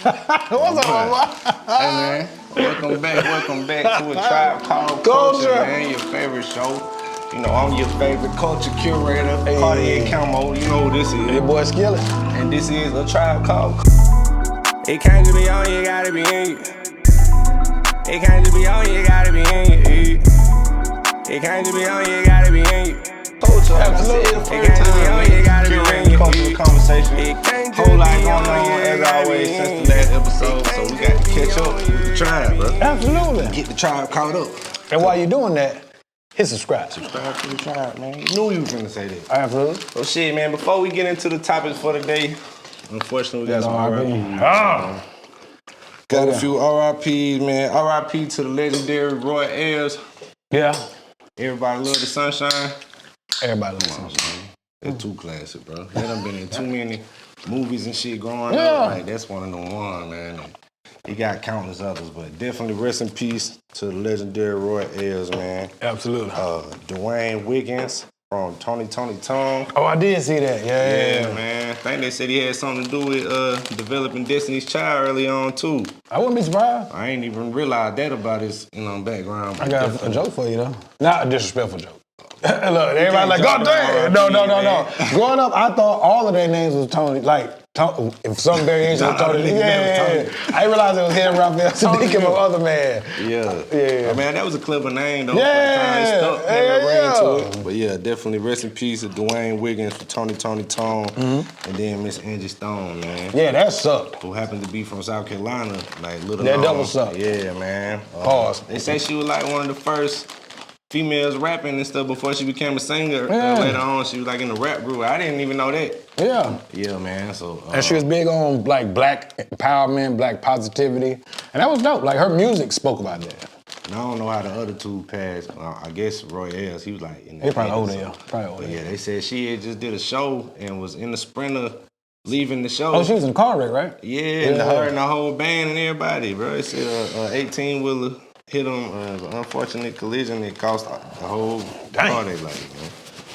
What's up, Hey, man. Welcome back to A Tribe Called Culture, man. Your favorite show. You know, I'm your favorite culture curator, Cartier Camo. You know who this is. Your boy Skillet. And this is A Tribe Called It can't just be on you, gotta be in you. It can't just be on you, gotta be in you. It can't just be on you, gotta be in you. Culture, absolutely. It can't just be on you, gotta be in you. Cultural conversation. Whole lot going on as always since the last episode, so we got to catch up with the tribe, bro. Absolutely. Get the tribe caught up. And while you're doing that, hit subscribe. Subscribe to the tribe, man. You knew you was gonna say that. Absolutely. So shit, man, before we get into the topics for the day, unfortunately we got some RIPs. Got a few RIPs, man. RIP to the legendary Roy Ayers. Yeah. Everybody love the sunshine. Everybody listens. It's too classic, bro. They done been in too many movies and shit growing Yeah. up. Like, that's one of them ones, man. And he got countless others, but definitely rest in peace to the legendary Roy Ayers, man. Absolutely. Dwayne Wiggins from Tony Tone. Oh, I did see that. Yeah, man. I think they said he had something to do with developing Destiny's Child early on, too. I wouldn't be surprised. I ain't even realized that about his, background. I got a joke for you, though. Not a disrespectful joke. Look, everybody like, God damn! No. Growing up, I thought all of their names was Tony. Like, if some variation of Tony. Yeah. I realized it was him, Raphael Sadiq, and my other man. Yeah. I mean, that was a clever name, though. Yeah. Stuck, to it. But yeah, definitely rest in peace to Dwayne Wiggins for Tony Tone. And then Miss Angie Stone, man. Yeah, that sucked. Who happened to be from South Carolina, like Little That Long. double sucked. Yeah, man. Pause. They say she was like one of the first females rapping and stuff before she became a singer. Yeah. Later on, she was like in the rap group. I didn't even know that. Yeah. Yeah, man. So And she was big on like black empowerment, black positivity. And that was dope. Like her music spoke about that. I don't know how the other two passed. I guess Roy Ayers, he was like in the He probably 80s, older, so. yeah. Probably older. Yeah, they said she had just did a show and was in the Sprinter leaving the show. Oh, she was in a car wreck, right? Yeah, and her and the whole band and everybody, bro. They said 18-wheeler hit them, an unfortunate collision that cost the whole car they like, man.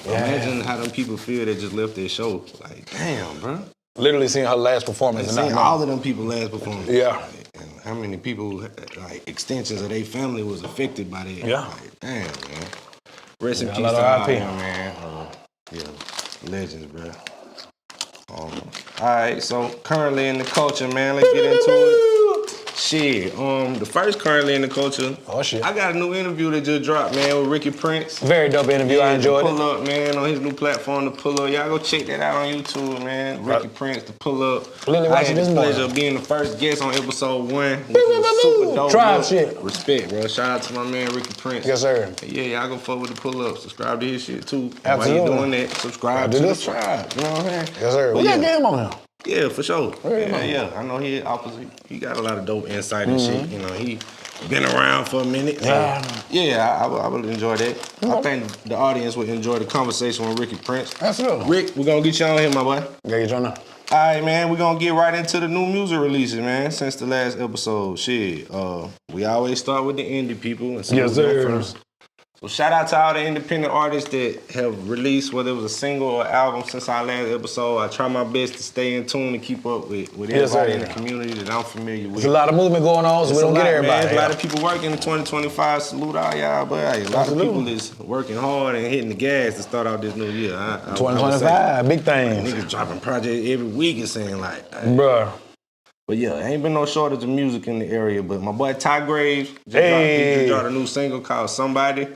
Yeah. Imagine how them people feel that just left their show. Like, damn, bro. Literally seeing her last performance. And seeing all of them people last performance. Yeah. Like, and how many people, like, extensions of their family was affected by that. Yeah. Like, damn, man. Rest in Yeah, peace a lot to of all RIP. them, man. Legends, bro. All right, so currently in the culture, man, let's get into it. Shit, the first currently in the culture. Oh, shit. I got a new interview that just dropped, man, with Ricky Prince. Very dope interview. I enjoyed Pull it. Up, man, on his new platform, The Pull Up. Y'all go check that out on YouTube, man. Ricky Prince, The Pull Up. Literally I watching had the this morning. pleasure of being the first guest on episode 1. Which was super dope. Tribe bro. shit. Respect, bro. Shout out to my man, Ricky Prince. Yes, sir. Yeah, y'all go fuck with The Pull Up. Subscribe to his shit, too. Absolutely. While you doing that, subscribe do to the this. tribe. You know what I'm saying? Yes, sir. But We yeah. got game on him. Yeah, for sure. Very Yeah. I know he opposite. He got a lot of dope insight and shit. You know, he been around for a minute. Yeah. I would enjoy that. I think the audience would enjoy the conversation with Ricky Prince. Absolutely. Rick, we're gonna get you on here, my boy. Gotta get you on there. All right, man, we're gonna get right into the new music releases, man, since the last episode. Shit, we always start with the indie people. And Yes, we go sir. first. So shout out to all the independent artists that have released, whether it was a single or album since our last episode. I try my best to stay in tune and keep up with Yes, everybody sir. in the community that I'm familiar with. There's a lot of movement going on, so we don't get everybody. Man. There's a lot of people working in 2025. Salute all y'all, but hey, a lot of people is working hard and hitting the gas to start out this new year. I would say, 2025, big things. niggas dropping projects every week and saying like, hey. Bruh. But yeah, ain't been no shortage of music in the area. But my boy Ty Graves just Hey. dropped a new single called Somebody.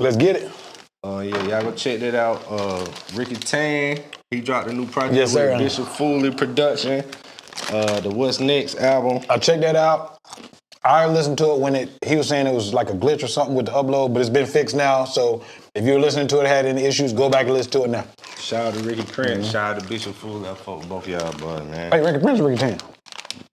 Let's get it. Yeah, y'all go check that out. Ricky Tan, he dropped a new project Yes, sir. with Bishop Foley production. The What's Next album. I checked that out. I listened to it when he was saying it was like a glitch or something with the upload, but it's been fixed now. So if you're listening to it, had any issues, go back and listen to it now. Shout out to Ricky Prince. Shout out to Bishop Foley. I fuck with both y'all, boy, man. Hey, Ricky Prince or Ricky Tan?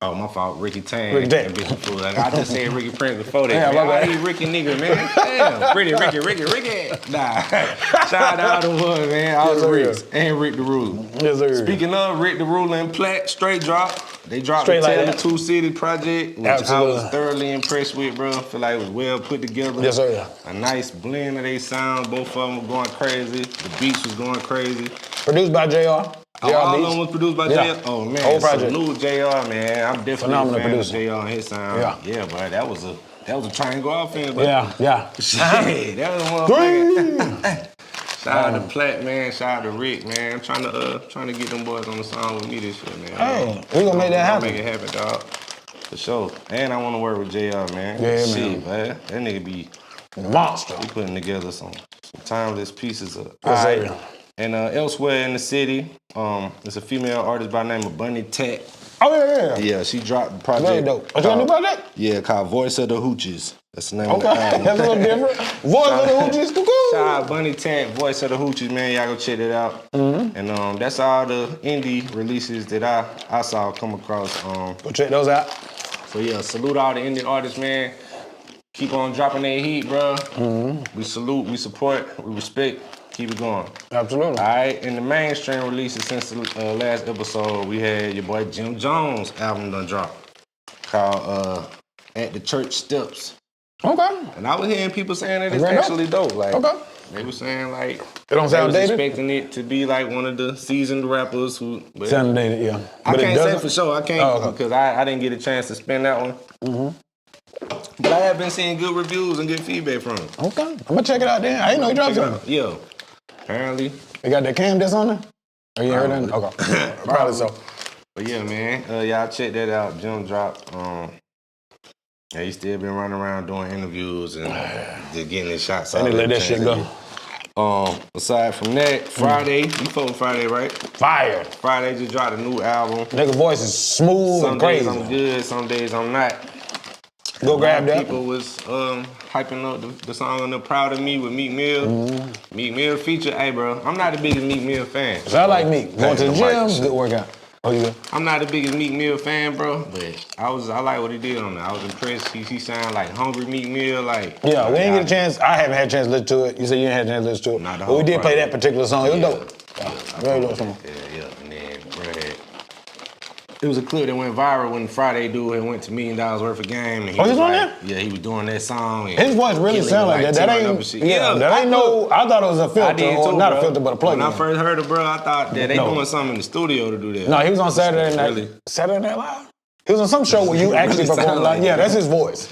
Oh, my fault. Ricky Tan. Ricky Tan. And Bishop Foley. Like, I just said Ricky Prince before that. Yeah, man. my bad. All these Ricky niggas, man. Damn. Ricky. Nah. Shout out to all the ones, man. All Yes, the sir. Ricks. And Rick the Ruler. Yes, sir. Speaking of Rick the Ruler and Platt, straight drop. They dropped Straight the like Tell the that. Two City project, which Absolutely. I was thoroughly impressed with, bro. I feel like it was well put together. Yes, sir. A nice blend of they sound. Both of them were going crazy. The beats was going crazy. Produced by JR. Oh, all of Beats. them was produced by Yeah. JR? Oh, man. Whole project. Salute JR, man. I'm definitely Phenomenal a fan producer. of JR and his sound. Yeah. But that was a triangle offense, but Yeah. shit, that was one Three. Shout out to Platt, man. Shout out to Rick, man. I'm trying to get them boys on the song with me this year, man. Hey, we gonna make that happen. Make it happen, dog. For sure. And I want to work with JR, man. Yeah, shit, man. That nigga be Monster. putting together some timeless pieces of. Yes, Alright. sir. And elsewhere in the city, there's a female artist by the name of Bunny Tat. Oh, yeah. Yeah, she dropped a project. Very dope. Oh, she got a new project? Yeah, called Voice of the Hoochies. That's the name of the Okay, album. that's a little different. Voice of the Hoochies, Shout cool. out Bunny Tat, Voice of the Hoochies, man. Y'all go check it out. Mm-hmm. And that's all the indie releases that I saw come across. Go check those out. So yeah, salute all the indie artists, man. Keep on dropping their heat, bro. Mm-hmm. We salute, we support, we respect. Keep it going. Absolutely. All right, in the mainstream releases since the last episode, we had your boy Jim Jones' album done dropped called At the Church Steps. Okay. And I was hearing people saying that it's Very dope. actually dope. Like, Okay. they were saying like It don't sound they was dated? expecting it to be like one of the seasoned rappers who. But Sound dated, yeah. I But it can't say doesn't? for sure. I can't Oh, okay. because I didn't get a chance to spin that one. Mm-hmm. But I have been seeing good reviews and good feedback from it. Okay. I'm gonna check it out then. I didn't know you dropped something. Yeah. Apparently. You got that cam disc on there? Oh, you heard that? Okay. Probably so. But yeah, man, y'all check that out. Jim dropped. Yeah, he still been running around doing interviews and just getting his shots out. And they let that shit go. Aside from that, Friday, you fuck with Friday, right? Fire. Friday just dropped a new album. Nigga voice is smooth Some and days crazy. I'm good, some days I'm not. Go grab that. People was hyping up the song on the Proud of Me with Meek Mill. Mm-hmm. Meek Mill feature, hey bro, I'm not the biggest Meek Mill fan. So I like Meek. Going to the gym, good workout. Oh, you good? I'm not the biggest Meek Mill fan, bro, but I like what he did on that. I was impressed. He sounded like hungry Meek Mill, like. Yeah, we didn't get a chance. I haven't had a chance to listen to it. You said you didn't have a chance to listen to it. Not the But we whole did play that project. particular song. It was Yeah. dope. Very dope song. Yeah. And then, bro, it was a clip that went viral when Friday dude had went to $1 million worth of game. And he Oh, he's was on like, there? Yeah, he was doing that song. And His voice really killing sound it, like that. That tearing up and ain't, shit. yeah, that ain't look, no, I thought it was a I filter, did or too, not bro. a filter, but a plug-in. When I first heard it, bro, I thought that they No. doing something in the studio to do that. No, he was on Saturday Night. Really? Saturday Night Live? He was on some show where you He actually really perform sound like, like yeah, that. that's his voice.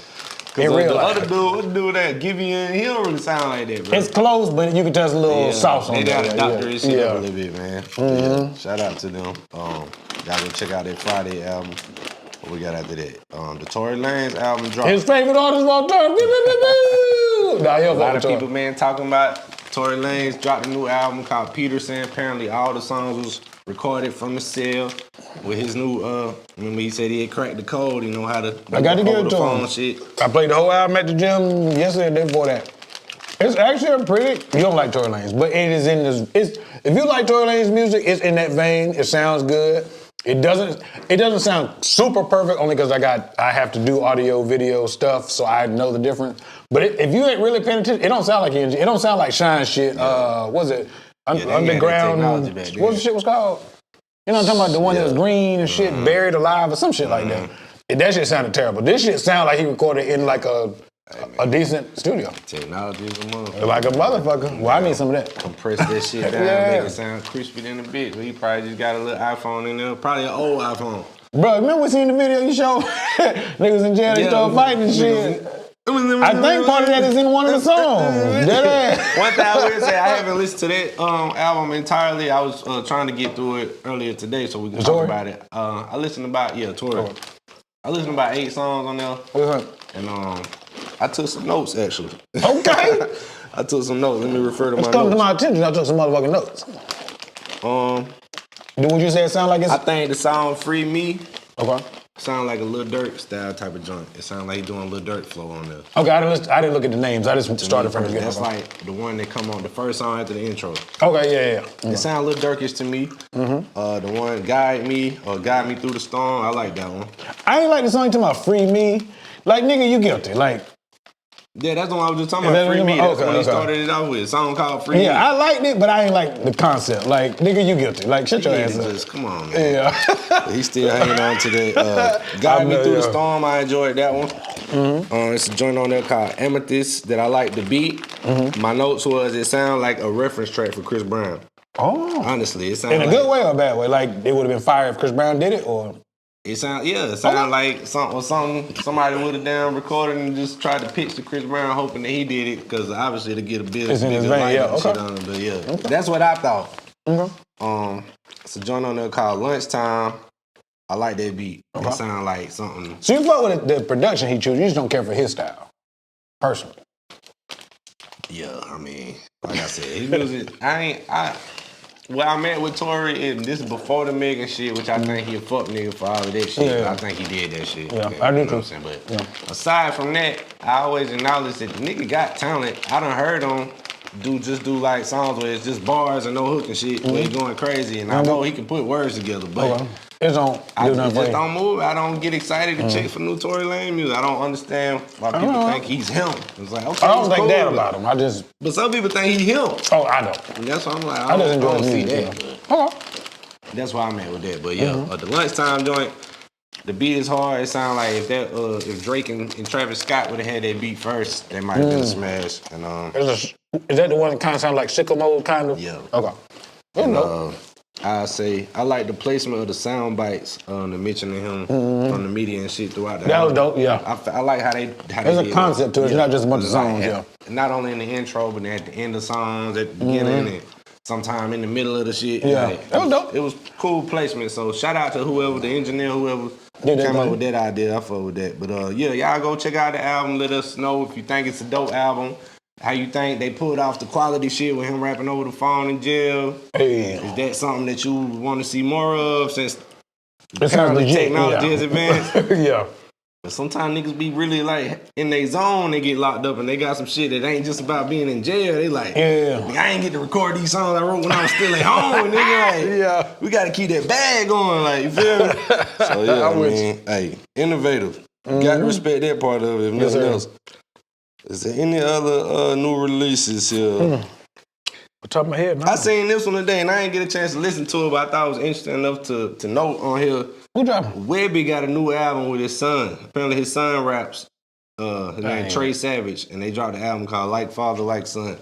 In The real other life. dude, what dude that Givian, he don't really sound like that, bro. It's close, but you can tell it's a little sauce on They there. gotta doctor his shit up a Yeah. little bit, man. Yeah. Shout out to them. Y'all go check out that Friday album. What we got after that? The Tory Lanez album dropped. His favorite artist of all time. Nah, A lot of people, man, talking about Tory Lanez dropped a new album called Peterson. Apparently, all the songs was recorded from the cell with his new. Remember, he said he had cracked the code. You know how to. I got to give hold it the to phone him. Shit. I played the whole album at the gym yesterday and the day before that. It's actually a pretty. You don't like Tory Lanez, but it is in this. It's if you like Tory Lanez music, it's in that vein. It sounds good. It doesn't sound super perfect only because I have to do audio video stuff, so I know the difference. But if you ain't really paying attention, it don't sound like it don't sound like Shine shit. What's it? they had that Underground. technology back then. What the shit was called? You know what I'm talking about? The one that was green and shit, buried alive or some shit like that. That shit sounded terrible. This shit sounded like he recorded in like a decent studio. Technology is a motherfucker. Like a motherfucker. Well, I need some of that. Compress that shit down, Yeah. make it sound crispy than a bitch. He probably just got a little iPhone in there, probably an old iPhone. Bro, remember we seen the video you showed? Niggas in jail, they started fighting and shit. I think part of that is in one of the songs. Dead ass. One thing I will say, I haven't listened to that album entirely. I was trying to get through it earlier today so we can Tory? talk about it. I listened about, Tory. I listened to about 8 songs on there. What's up? And I took some notes, actually. Okay. I took some notes. Let me refer to It's my coming to notes. my attention. I took some motherfucking notes. Would you say it sound like it's... I think the song Free Me Okay. sound like a Lil Durk style type of joint. It sound like he doing Lil Durk flow on there. Okay, I didn't look at the names. I just started from the beginning. That's like the one that come on the first song after the intro. Okay, yeah. It sound a little Durkish to me. The one Guide Me Through the Storm, I like that one. I ain't like the song you talking about Free Me. Like, nigga, you guilty. Like, Yeah, that's the one I was just talking Is that about. Free the Me. one? That's Okay, when he okay. started it off with. A song called Free Me. yeah, I liked it, but I ain't like the concept. Like, nigga, you guilty. Like, shut your ass up. Just, come on, man. Yeah. But he's still hanging on to that. Guide Me know, Through the yeah. Storm, I enjoyed that one. It's a joint on there called Amethyst that I like the beat. My notes was it sounded like a reference track for Chris Brown. Oh. Honestly, it sounds In a like, good way or a bad way? Like, it would have been fire if Chris Brown did it, or? It sound like somebody would have down recorded and just tried to pitch to Chris Brown, hoping that he did it, because obviously to get a bigger It's in his light vein, yeah, and shit okay. on it. But yeah, that's what I thought. Okay. It's a joint on there called Lunchtime. I like that beat. Okay. It sound like something. So you fuck with the production he chose. You just don't care for his style, personally. Yeah, I mean, like I said, his music. Where I'm at with Tory, and this is before the Megan shit, which I think he a fuck nigga for all of that shit. Yeah. But I think he did that shit. Yeah, Okay, I do you know too. what I'm saying? But Yeah. aside from that, I always acknowledge that the nigga got talent. I done heard him do like songs where it's just bars and no hook and shit, where he going crazy, and I know he can put words together, but Okay. It don't I do nothing for just you. don't move. I don't get excited to check for new Tory Lane music. I don't understand why people think he's him. It's like, okay, I don't he's think cool, that but- about him. I just, But some people think he him. oh, I don't. And that's why I'm like, I just enjoy don't the see music. that. Yeah. Okay. That's why I'm at with that. But yeah, the Lunchtime joint, the beat is hard. It sounds like if Drake and Travis Scott would have had that beat first, that might have been a smash. And Is that the one that kind of sounds like Sicko Mode, kind of? Yeah. Okay. You know. I say I like the placement of the sound bites, the mentioning him from the media and shit throughout the That was album. dope, yeah. I like how they There's a did concept to it. It's not just a bunch of Like, songs, yeah. Not only in the intro, but at the end of songs, at the beginning, and sometime in the middle of the shit. Yeah. Like, That was dope. It was cool placement. So shout out to whoever, the engineer, whoever Did that came up thing. with that idea. I fuck with that. But yeah, y'all go check out the album. Let us know if you think it's a dope album. How you think they pulled off the quality shit with him rapping over the phone in jail? Hey. Is that something that you want to see more of since It sounds apparently legit. technology yeah. is advanced? Yeah. But sometimes niggas be really like in their zone, they get locked up and they got some shit that ain't just about being in jail. They like, Yeah. "Nigga, I ain't get to record these songs I wrote when I was still at home. Nigga, like, Yeah. we gotta keep that bag going, like, you feel me? So yeah, I I'm with mean, hey, innovative. Got to respect that part of it, if Yes, nothing sir. else. Is there any other new releases here? Top of my head, no. I seen this one today and I didn't get a chance to listen to it, but I thought it was interesting enough to note on here. Who dropping? Webby got a new album with his son. Apparently his son raps. His name Dang. Trey Savage, and they dropped an album called Like Father, Like Son.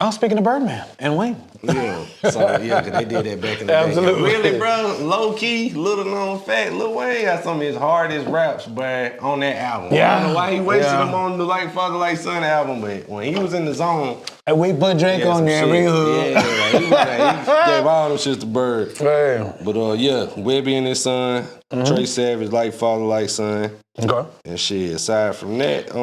I'm speaking of Birdman and Wayne. Yeah, so yeah, cause they did that back in the day. Absolutely. Really, bro, low key, little known fact, Lil Wayne got some of his hardest raps, but on that album. Yeah. I don't know why he wasted Yeah. them on the Like Father, Like Son album, but when he was in the zone, And we put Drake he had on some there, shit. real hood. Yeah, like, he gave all them shits to Bird. Hey. But yeah, Webby and his son, Trey Savage, Like Father, Like Son, Okay. and shit. Aside from that,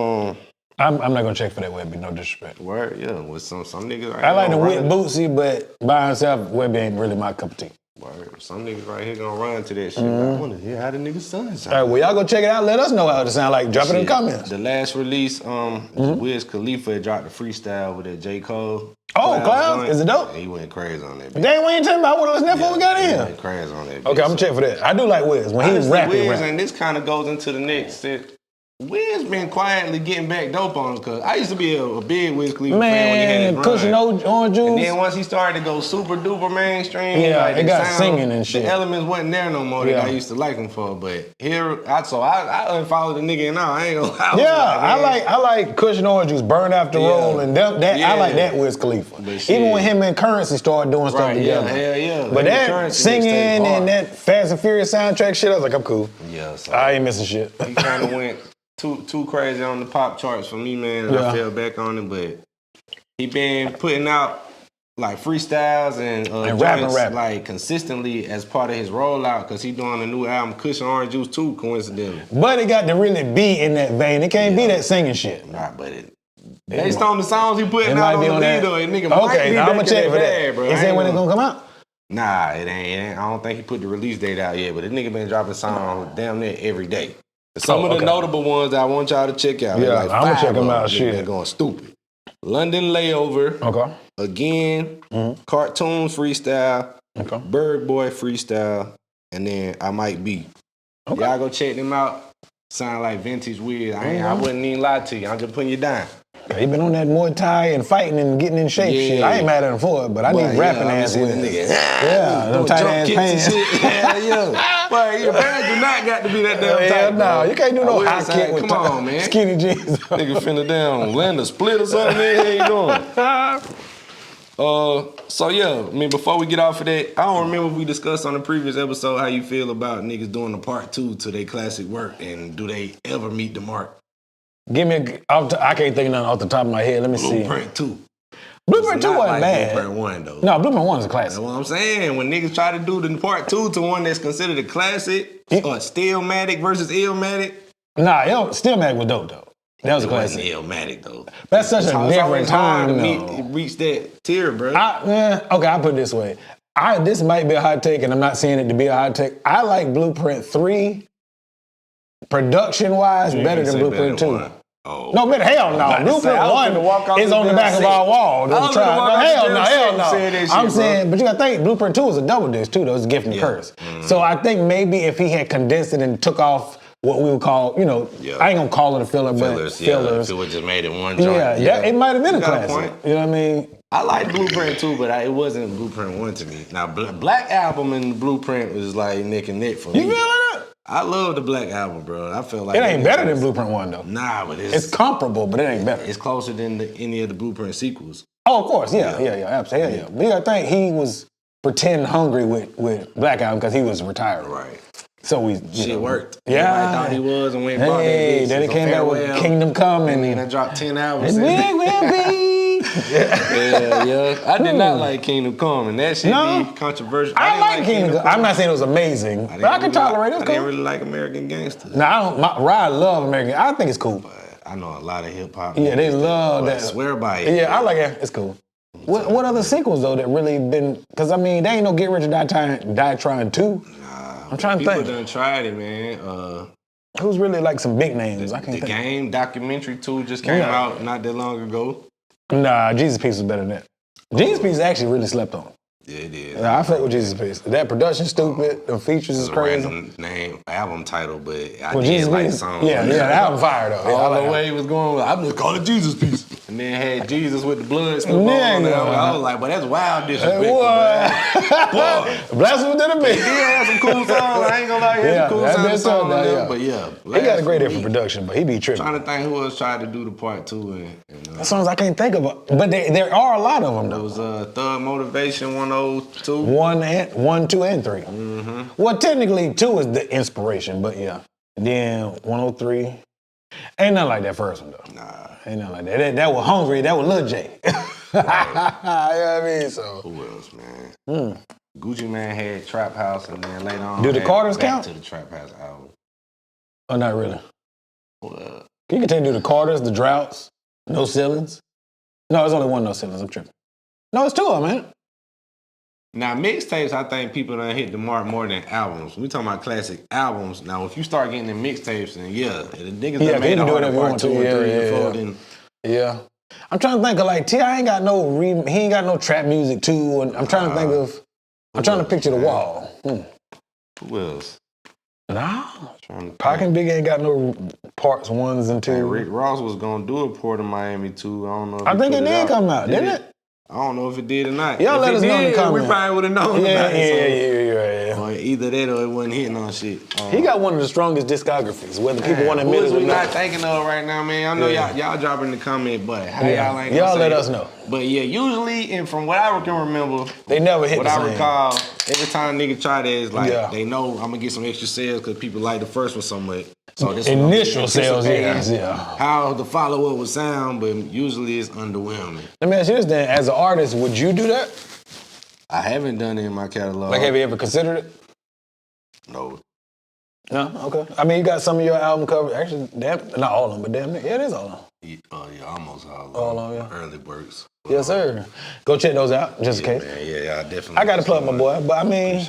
I'm not gonna check for that Webby, no disrespect. word, yeah, with some niggas. Right I like the here Whit gonna Bootsy, but by himself, Webby ain't really my cup of tea. Word. Some niggas right here gonna run to that shit. I wanna hear how the niggas son sound. All right, well, y'all go check it out. Let us know how it sound like. Drop it in the Shit. comments. The last release, Wiz Khalifa had dropped a freestyle with that J. Cole. Oh, Clouds? joint. Is it dope? Yeah, he went crazy on that. bitch. Dang, we ain't talking about what listening before we got He in. went crazy on that. Okay, bitch. I'm gonna check for that. I do like Wiz. When he's Honestly, rapping, Wiz, rap. and this kind of goes into the next set. Wiz been quietly getting back dope on him, cause I used to be a big Wiz Khalifa fan when he had Man, his pushing run. orange And juice. then once he started to go super duper mainstream, Yeah, like it the got sound, singing and shit. The elements wasn't there no more that Yeah. I used to like him for. But here, I unfollowed the nigga and now I ain't gonna. I was Yeah, man, I like Cushion Orange Juice, Burn After Yeah. Roll, and that Yeah. I like that Wiz Khalifa. But shit. Even when him and Currency started doing stuff Right, yeah, together. hell yeah. But Him and that Currency singing mixtape hard. and that Fast and Furious soundtrack shit, I was like, I'm cool. Yeah, so I ain't missing shit. he kind of went too crazy on the pop charts for me, man. And Yeah. I fell back on it, but he been putting out like freestyles and rapping, joints, like consistently as part of his rollout, because he doing a new album, Cushion Orange Juice 2, coincidentally. But it got to really be in that vein. It can't be that singing shit. Nah, but based on the songs he putting It out might be on on the that. lead, though, nigga might Okay, be now I'm back gonna in check for bag, that. bro. Is I that ain't when it's gonna come out? Nah, it ain't. I don't think he put the release date out yet, but the nigga been dropping songs damn near every day. Some of the okay. notable ones I want y'all to check out. Yeah, like I'ma 5 check 'em of out, nigga shit. been going stupid. London Layover, Okay. Again, Cartoons Freestyle, Okay. Bird Boy Freestyle, and then I Might Be. Okay. Y'all go check them out. Sound like vintage Wiz. I wouldn't even lie to you. I'm just putting you down. He been on that Muay Thai and fighting and getting in shape shit. I ain't mad at him for it, but I need rapping ass with with the it. nigga. Yeah, them tight ass pants. Hell yeah. Boy, your pants do not got to be that damn Hell tight. no, bro. you can't do I no will high say, kick with come on, man. skinny jeans. Nigga finna down land a split or something. Man, how you doing? So yeah, I mean, before we get off of that, I don't remember if we discussed on the previous episode how you feel about niggas doing the part 2 to their classic work, and do they ever meet the mark? Give me I can't think of nothing off the top of my head. Let me see. Blueprint 2. Blueprint 2 wasn't bad. Blueprint 1 though. No, Blueprint 1 is a classic. That's what I'm saying. When niggas try to do the part 2 to one that's considered a classic, or Stillmatic versus Illmatic. Nah, Stillmatic was dope though. That was a classic. Illmatic though. That's such a different time to reach that tier, bro. Okay, I'll put it this way. This might be a hot take, and I'm not saying it to be a hot take. I like Blueprint 3, production-wise, better than Blueprint 2. Oh. No, better hell no. Blueprint 1 is on the back of our wall. Hell no. I'm saying, but you gotta think, Blueprint 2 is a double disc too, though. It's a gift and curse. So I think maybe if he had condensed it and took off what we would call, I ain't gonna call it a filler, but fillers. If it would just made it one joint. Yeah, it might have been a classic. You know what I mean? I like Blueprint 2, but it wasn't Blueprint 1 to me. Now, Black Album and Blueprint was like neck and neck for me. You feel like that? I love the Black Album, bro. I feel like it ain't better than Blueprint 1, though. Nah, but it's comparable, but it ain't better. It's closer than any of the Blueprint sequels. Oh, of course, yeah, absolutely. Yeah. But you gotta think he was pretend hungry with Black Album because he was retired. Right. So shit worked. Yeah. Everybody thought he was and went and bought that bitch. Then he came back with Kingdom Come and then I dropped 10 albums. And we will be. Yeah. I did not like Kingdom Come, and that shit be controversial. I like Kingdom Come. I'm not saying it was amazing, but I can tolerate it. I didn't really like American Gangster. I love American. I think it's cool. But I know a lot of hip hop. Yeah, they love that. I swear by it. Yeah, I like it. It's cool. What other sequels though that really been? Because I mean, they ain't no Get Rich or Die Trying 2. I'm trying to think. People done tried it, man. Who's really like some big names? I can't think. The Game documentary 2 just came out not that long ago. Nah, Jesus Piece was better than that. Jesus Piece actually really slept on. Yeah, it is. I fuck with Jesus Piece. That production stupid. The features is crazy. Random name, album title, but I did Jesus like the song. Yeah, the album fire though. All the way he was going, I'm just calling Jesus Piece. And then had Jesus with the blood spilled on there. I was like, but that's wild disrespectful, man. Blasphemy to the beat. He had some cool songs. I ain't gonna lie, he had some cool songs on there. But yeah. He got a great ear for production, but he be tripping. Trying to think who else tried to do the part 2. That songs I can't think of. But there are a lot of them though. There was Thug Motivation 102. 1, 2, and 3. Mm-hmm. Well, technically 2 is the inspiration, but yeah. Then 103. Ain't nothing like that first one though. Nah. Ain't nothing like that. That was Hungry. That was Lil J. You know what I mean? So. Who else, man? Gucci Mane had Trap House, and then later on. Do the Carters count? To the Trap House album. Oh, not really. Well, You can do the Carters, the Droughts, No Ceilings. No, there's only one No Ceilings. I'm tripping. No, it's 2 of them, man. Now, mixtapes, I think people done hit the mark more than albums. We talking about classic albums. Now, if you start getting the mixtapes, then the niggas done made a harder part 2 or 3 or 4 then. Yeah. I'm trying to think of like, T.I. ain't got no he ain't got no trap music too. And I'm trying to think of, I'm trying to picture the wall. Who else? Nah. Pac and Big ain't got no parts 1s and 2. Hey, Rick Ross was gonna do a Port of Miami 2. I don't know if I think it did come out, didn't it? I don't know if it did or not. Y'all let us know in the comments. We probably would have known about it. Yeah. Or either that or it wasn't hitting on shit. He got one of the strongest discographies, whether people want to admit it or not. We not thinking of right now, man. I know y'all drop in the comment, but how y'all ain't y'all let us know. But yeah, usually, and from what I can remember, they never hit what the I same. recall, every time nigga try that, it's like they know I'm gonna get some extra sales because people like the first one so much. So this initial sales, yeah. How the follow-up would sound, but usually it's underwhelming. Let me ask you this then, as an artist, would you do that? I haven't done it in my catalog. Like, have you ever considered it? No. No? Okay. I mean, you got some of your album covers, actually, not all of them, but damn near. Yeah, it is all of them. Yeah, almost all of them. All of them, Early works. Yes, sir. Go check those out, just in case. Man, yeah, I definitely. I got to plug my boy, but I mean,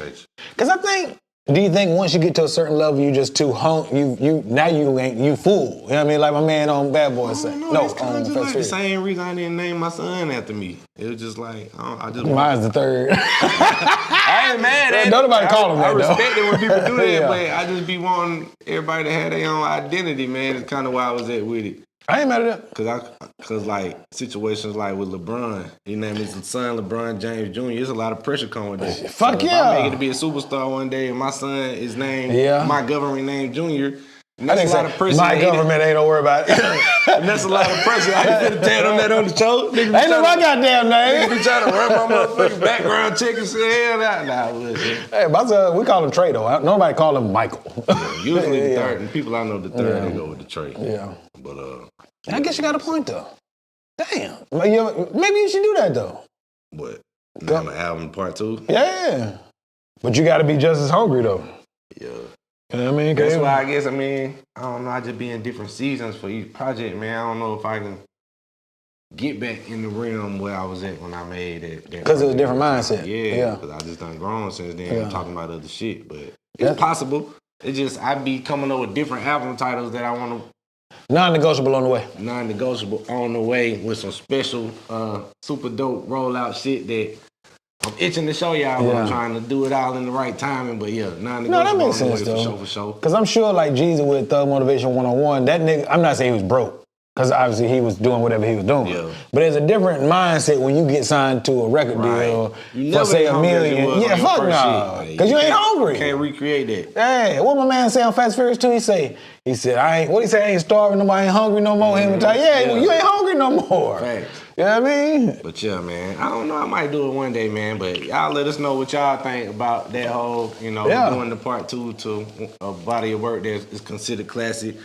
because I think, do you think once you get to a certain level, you just too now you ain't, you fool. You know what I mean? Like my man on Bad Boy said. No, it's kind of just like the same reason I didn't name my son after me. It was just like, I just. Mine's the third. I ain't mad at it. Don't nobody call him that, I respect it when people do that, but Yeah. I just be wanting everybody to have their own identity, man. It's kind of why I was at with it. I ain't mad at that. Cause like situations like with LeBron, you name his son LeBron James Jr. There's a lot of pressure coming with that. Fuck so yeah! If I make it to be a superstar one day, and my son is named my government name Junior. I think a lot of pressure. my government ain't don't worry about it. And that's a lot of pressure. I ain't finna tell them that on the show. Ain't no my goddamn Niggas name. be trying to run my motherfucking background check and say, hell nah, bullshit. Hey, my son, we call him Trey though. Nobody call him Michael. Usually the Yeah. third, and people I know the third, they go with the Trey. Yeah. But I guess you got a point though. Damn. Maybe you should do that though. what? Now the album part 2? Yeah. But you got to be just as hungry though. Yeah. You know what I mean? That's why I don't know, I just be in different seasons for each project, man. I don't know if I can get back in the realm where I was at when I made it. Because it was a different mindset. Yeah, because I just done grown since then. Yeah. I'm talking about other shit, but it's possible. It's just I be coming up with different album titles that I want to Non-negotiable on the way. non-negotiable on the way with some special, super dope rollout shit that I'm itching to show y'all. But I'm trying to do it all in the right timing. But yeah, non-negotiable No, that makes on the sense way though. for sure. Because I'm sure like Jeezy with Thug Motivation 101, that nigga, I'm not saying he was broke. Because obviously he was doing whatever he was doing. Yeah. But there's a different mindset when you get signed to a record deal You for never say as $1 hungry as you million. was Yeah, on your fuck first no. shit. Because you ain't hungry. Can't recreate that. Hey, what my man say on Fast Furious 2? He said, I ain't starving no more, I ain't hungry no more. Him and Ty, well, you ain't hungry no more. Facts. You know what I mean? But yeah, man, I don't know. I might do it one day, man. But y'all let us know what y'all think about that whole, doing the part 2 to a body of work that is considered classic.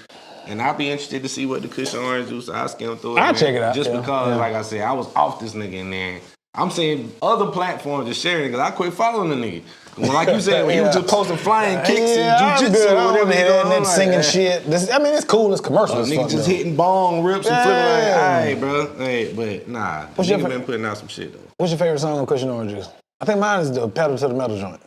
And I'll be interested to see what the Kush and Orange Juice, I'll skim through it. I'll man. check it out. Just Yeah. because, like I said, I was off this nigga and then I'm seeing other platforms just sharing it because I quit following the nigga. When, like you said, when he was just posting flying kicks and jujitsu or whatever he doing, that singing shit. It's cool, it's commercial as nigga fuck, just though. hitting bong rips and flipping like, Yeah. all right, bro. Hey, but nah, What's your nigga fa- been putting out some shit, though. What's your favorite song on Kush and Orange Juice? I think mine is the Pedal to the Metal joint.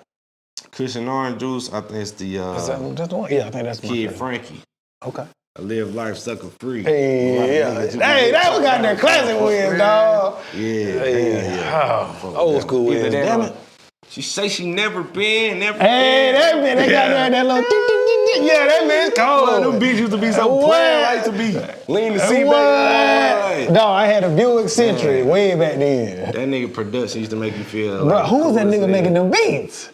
Kush and Orange Juice, I think it's the Is that's the one? Yeah, I think that's my Kid favorite. Frankie. Okay. I live life sucker free. Hey, yeah. Hey, that one got that classic wins, dog. Yeah. Old school Either wins. that Damn or- it. She say she never been. Hey, that man, they got that little yeah, that man's cold. Well, them bitches used to be so plain, like to be lean the seat back. No, I had a Buick Century way back then. That nigga production used to make you feel Bro, like who was that cool as nigga hell. making them beats?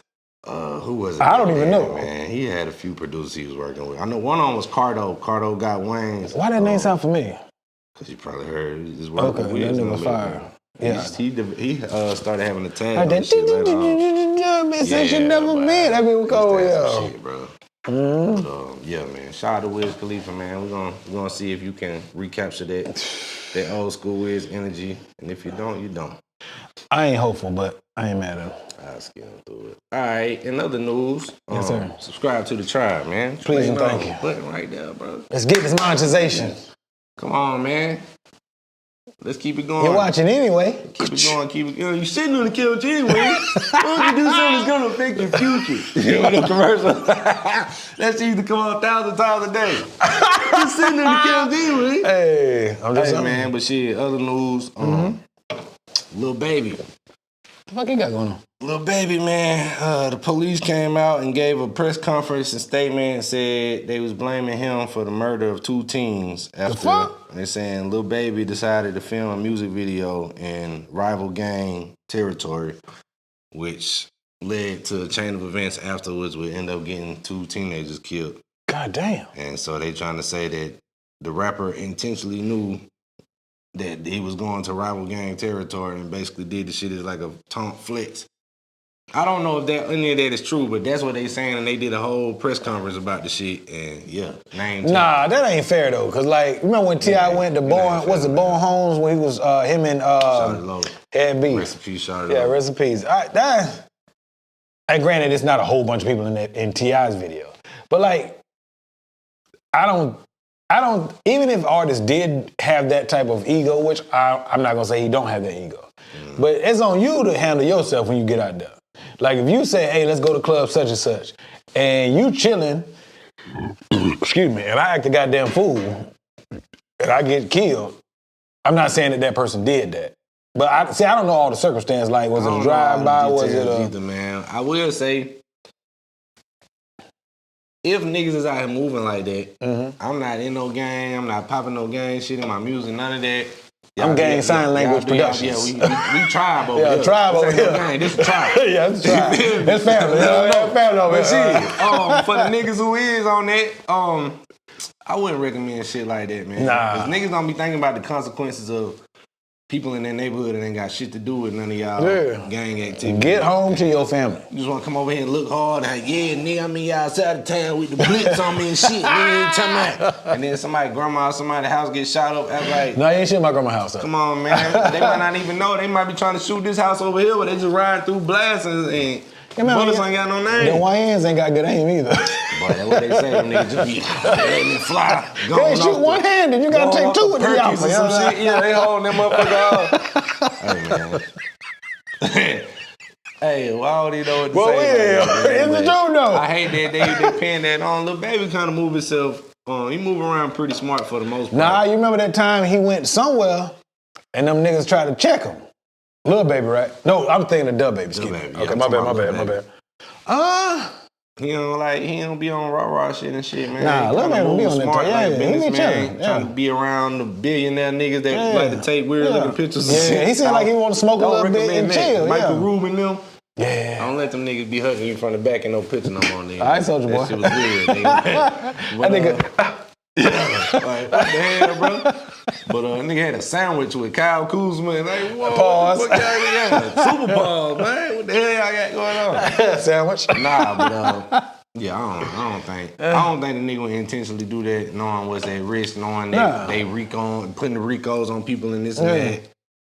Who was it? I don't even know. Man, he had a few producers he was working with. I know one of them was Cardo. Cardo got Wayne's. Why that name sound familiar? Because you probably heard he just working Okay, with that Wiz nigga and was them, fire. man. Yeah. He started having a tag Like on that this shit later on. since you never but been. That be he cold, used to have yeah. some shit, bro. But, yeah, man. Shout out to Wiz Khalifa, man. We're gonna see if you can recapture that old school Wiz energy. And if you don't, you don't. I ain't hopeful, but I ain't mad at him. I'll skim through it. All right, in other news, Yes, sir. subscribe to the tribe, man. Please and Button thank you. Button right there, bro. Let's get this monetization. Come on, man. Let's keep it going. You're watching anyway. Keep it going, keep it going. You're sitting on the couch anyway. Why don't you do something that's gonna affect your future? You know the commercial? That shit used to come on 1,000 times a day. You're sitting on the couch anyway. Hey, I'm just Hey, saying. man, but shit, other news, Lil Baby. What the fuck you got going on? Lil Baby, man, the police came out and gave a press conference and statement and said they was blaming him for the murder of 2 teens after fuck? they're saying Lil Baby decided to film a music video in rival gang territory, which led to a chain of events afterwards would end up getting 2 teenagers killed. God damn. And so they trying to say that the rapper intentionally knew that he was going to rival gang territory and basically did the shit as like a taunt flex. I don't know if any of that is true, but that's what they saying, and they did a whole press conference about the shit, and yeah, name check. Nah, that ain't fair though. Cause like, remember when T.I. went to Bowen, what's it, Bowen Homes, when he was him and Shawty Low. Head B. Rest in peace, Shawty Yeah, Low. rest in peace. And granted, it's not a whole bunch of people in T.I.'s video, but like, I don't. Even if artists did have that type of ego, which I'm not gonna say he don't have that ego, but it's on you to handle yourself when you get out there. Like if you say, "Hey, let's go to club such and such," and you chilling, excuse me, and I act a goddamn fool, and I get killed. I'm not saying that person did that, but I don't know all the circumstance. Like, was it a drive-by? Was it a? Either, man. I will say, if niggas is out here moving like that, I'm not in no gang, I'm not popping no gang shit in my music, none of that. I'm Gang Sign Language Productions. We tribe over Yeah, here. tribe over This ain't no here. gang, this is tribe. Yeah, it's tribe. It's family. It's family over But here. shit, for the niggas who is on that, I wouldn't recommend shit like that, man. Nah. Because niggas don't be thinking about the consequences of people in their neighborhood that ain't got shit to do with none of y'all gang activity. Get home to your family. You just want to come over here and look hard and yeah, nigga, I'm in outside of town with the blitz on me and shit. Nigga ain't talking about. And then somebody, grandma or somebody's house get shot up. I'm like, No, you ain't shit my grandma's house up. come on, man. They might not even know. They might be trying to shoot this house over here, but they just riding through blasts and bullets ain't got no name. The YNs ain't got good aim either. Boy, that's what they say. Them niggas just be letting it fly. They shoot one hand and you gotta take two with the Perkins alpha. and some shit. Yeah, they holding them motherfucker up. Hey, man. Hey, well, I don't even know what to Well, say. yeah, about that, it's the man. truth, though. I hate that they pin that on. Lil Baby kind of move himself. He move around pretty smart for the most part. Nah, you remember that time he went somewhere and them niggas tried to check him? Lil Baby, right? No, I'm thinking of Dub Baby. Excuse me. Baby, yeah, Okay, I'm my talking about bad. He don't be on rah shit and shit, man. Nah, He Lil kinda Baby move be on that smart type. like Yeah, he be businessman, chilling, yeah. trying to be around the billionaire niggas that like to take weird looking pictures and Yeah, shit. he seemed like he want to smoke a Don't little bit recommend and that. chill. Michael Yeah. Rubin them. Yeah. Don't let them niggas be hugging you from the back in no picture no more, nigga. I told you, boy. That shit was weird, nigga. That nigga. Like, what the hell, bro? But nigga had a sandwich with Kyle Kuzma and like, whoa, Pause. what the fuck y'all got? Super Bowl, man. What the hell y'all got going on? Sandwich. Nah, but yeah, I don't think the nigga would intentionally do that, knowing what's at risk, knowing that they putting the Ricos on people and this and that.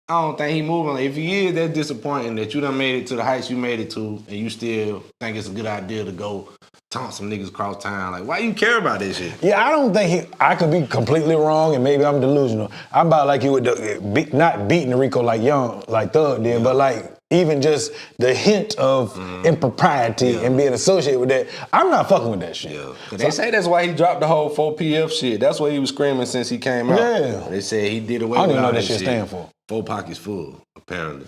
I don't think he moving. Like, if he is, that's disappointing that you done made it to the heights you made it to, and you still think it's a good idea to go taunt some niggas across town. Like, why you care about this shit? Yeah, I don't think I could be completely wrong, and maybe I'm delusional. I'm about like you with not beating the Rico like Thug did, but like even just the hint of impropriety and being associated with that. I'm not fucking with that shit. Yeah. They say that's why he dropped the whole 4PF shit. That's what he was screaming since he came out. Yeah. They said he did away I don't with even know all that that shit stand for. 4 pockets full, apparently.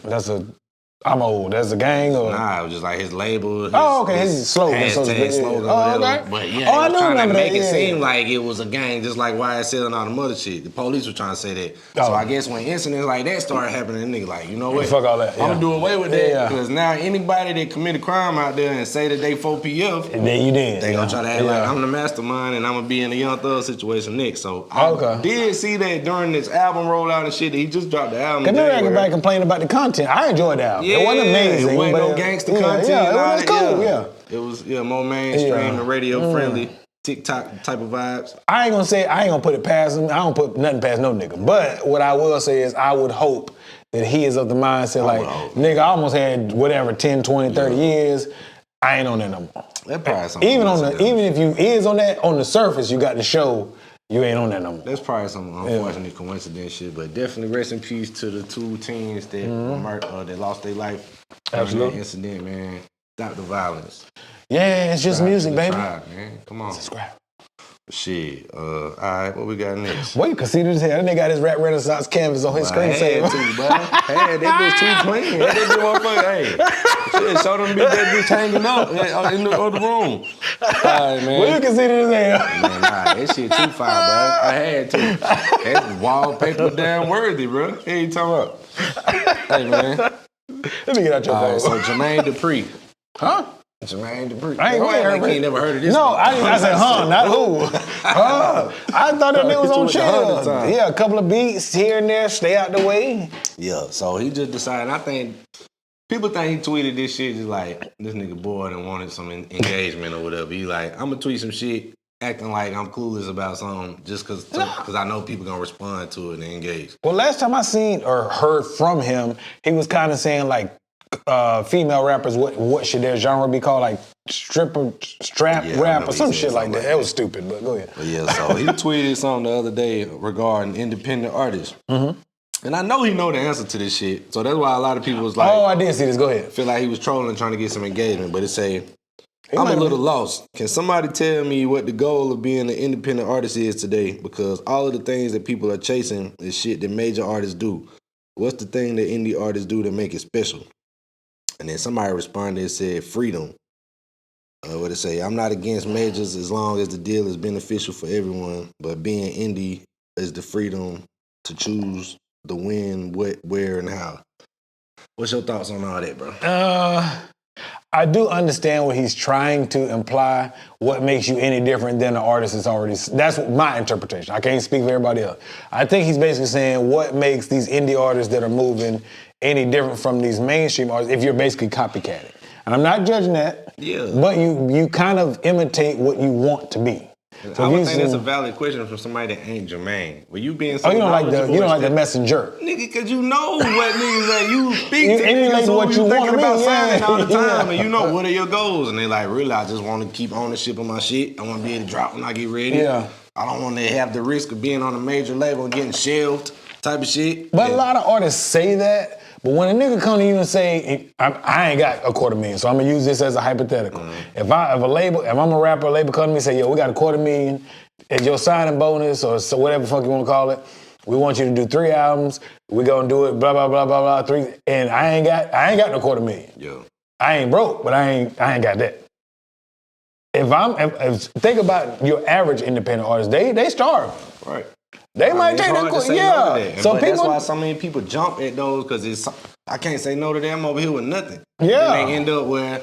I'm old. That's a gang or? Nah, it was just like his label. His slogan. Hashtag slogan, Oh, whatever. okay. But yeah, I they do was trying to remember make that, it yeah. seem like it was a gang, just like YSL and all the other shit. The police were trying to say that. So I guess when incidents like that started happening, nigga like, you know what? Fuck all that. I'm gonna do away with that Yeah. because now anybody that commit a crime out there and say that they 4PF, And then you did. they gonna try to act like I'm the mastermind and I'm gonna be in the Young Thug situation next. So I did see that during this album rollout and shit that he just dropped the album. Cause maybe everybody complained about the content. I enjoyed the album. Yeah, It wasn't amazing. It wasn't but no gangster content. Yeah, and all it was that, cool. Yeah. It was more mainstream Yeah. and radio friendly, TikTok type of vibes. I ain't gonna put it past him. I don't put nothing past no nigga. But what I will say is I would hope that he is of the mindset like, nigga, I almost had whatever 10, 20, 30 years. I ain't on that no more. That probably something. Even if you is on that on the surface, you got to show you ain't on that no more. That's probably some unfortunate coincidence shit, but definitely rest in peace to the 2 teens that that lost their life. Absolutely. That incident, man. Stop the violence. Yeah, it's just music, baby. Tribe, man. Come on. Subscribe. Shit. All right, what we got next? Boy, you conceited as hell. That nigga got his Rap Renaissance canvas on his screen. I had to, bro. Had that bitch too clean. Had that bitch motherfucker, hey. Shit, show them bitch that bitch hanging up in the other room. All right, man. Boy, you conceited as hell. Man, nah, that shit too far, bro. I had to. That wallpaper damn worthy, bro. Hey, you talking about? Hey, man. Let me get out your All phone. right, so Jermaine Dupri. Huh? Jermaine Dupri. I ain't Boy, heard like it. you ain't never heard of this. No, one. I said, not who. I thought that nigga was on With the 100 chill. time. Yeah, a couple of beats here and there, stay out the way. Yeah, so he just decided. I think people think he tweeted this shit just like this nigga bored and wanted some engagement or whatever. He like, I'm gonna tweet some shit acting like I'm clueless about something just because I know people gonna respond to it and engage. Well, last time I seen or heard from him, he was kind of saying like, female rappers, what should their genre be called? Like strap Yeah, I rap remember or some he shit said like something that. like That was stupid, but go ahead. But yeah, so he tweeted something the other day regarding independent artists. Mm-hmm. And I know he know the answer to this shit. So that's why a lot of people was like, Oh, I did see this. Go ahead. feel like he was trolling trying to get some engagement. But it say, I'm a little lost. Can somebody tell me what the goal of being an independent artist is today? Because all of the things that people are chasing is shit that major artists do. What's the thing that indie artists do to make it special? And then somebody responded and said, freedom. What it say? I'm not against majors as long as the deal is beneficial for everyone, but being indie is the freedom to choose the when, what, where, and how. What's your thoughts on all that, bro? I do understand what he's trying to imply. What makes you any different than the artist that's already... That's my interpretation. I can't speak for everybody else. I think he's basically saying what makes these indie artists that are moving any different from these mainstream artists if you're basically copycatting. And I'm not judging that, but you kind of imitate what you want to be. So I would think that's a valid question from somebody that ain't Jermaine. But you being so you don't like the messenger, nigga, because you know what niggas that you speak you to emulate niggas what you thinking want about to be, signing all the time, yeah. and you know what are your goals, and they like really I just want to keep ownership of my shit. I want to be able to drop when I get ready. Yeah. I don't want to have the risk of being on a major label and getting shelved type of shit. But a lot of artists say that. But when a nigga come to you and say, I ain't got $250,000, so I'm gonna use this as a hypothetical. If I'm a rapper, a label come to me and say, yo, we got $250,000 as your signing bonus or so whatever the fuck you wanna call it. We want you to do 3 albums. We gonna do it, blah, blah, blah, blah, blah, 3. And I ain't got no $250,000. Yo. I ain't broke, but I ain't got that. Think about your average independent artist, they starve. Right. They might take that quick, So but people, that's why so many people jump at those because I can't say no to them over here with nothing. Yeah. Then they end up where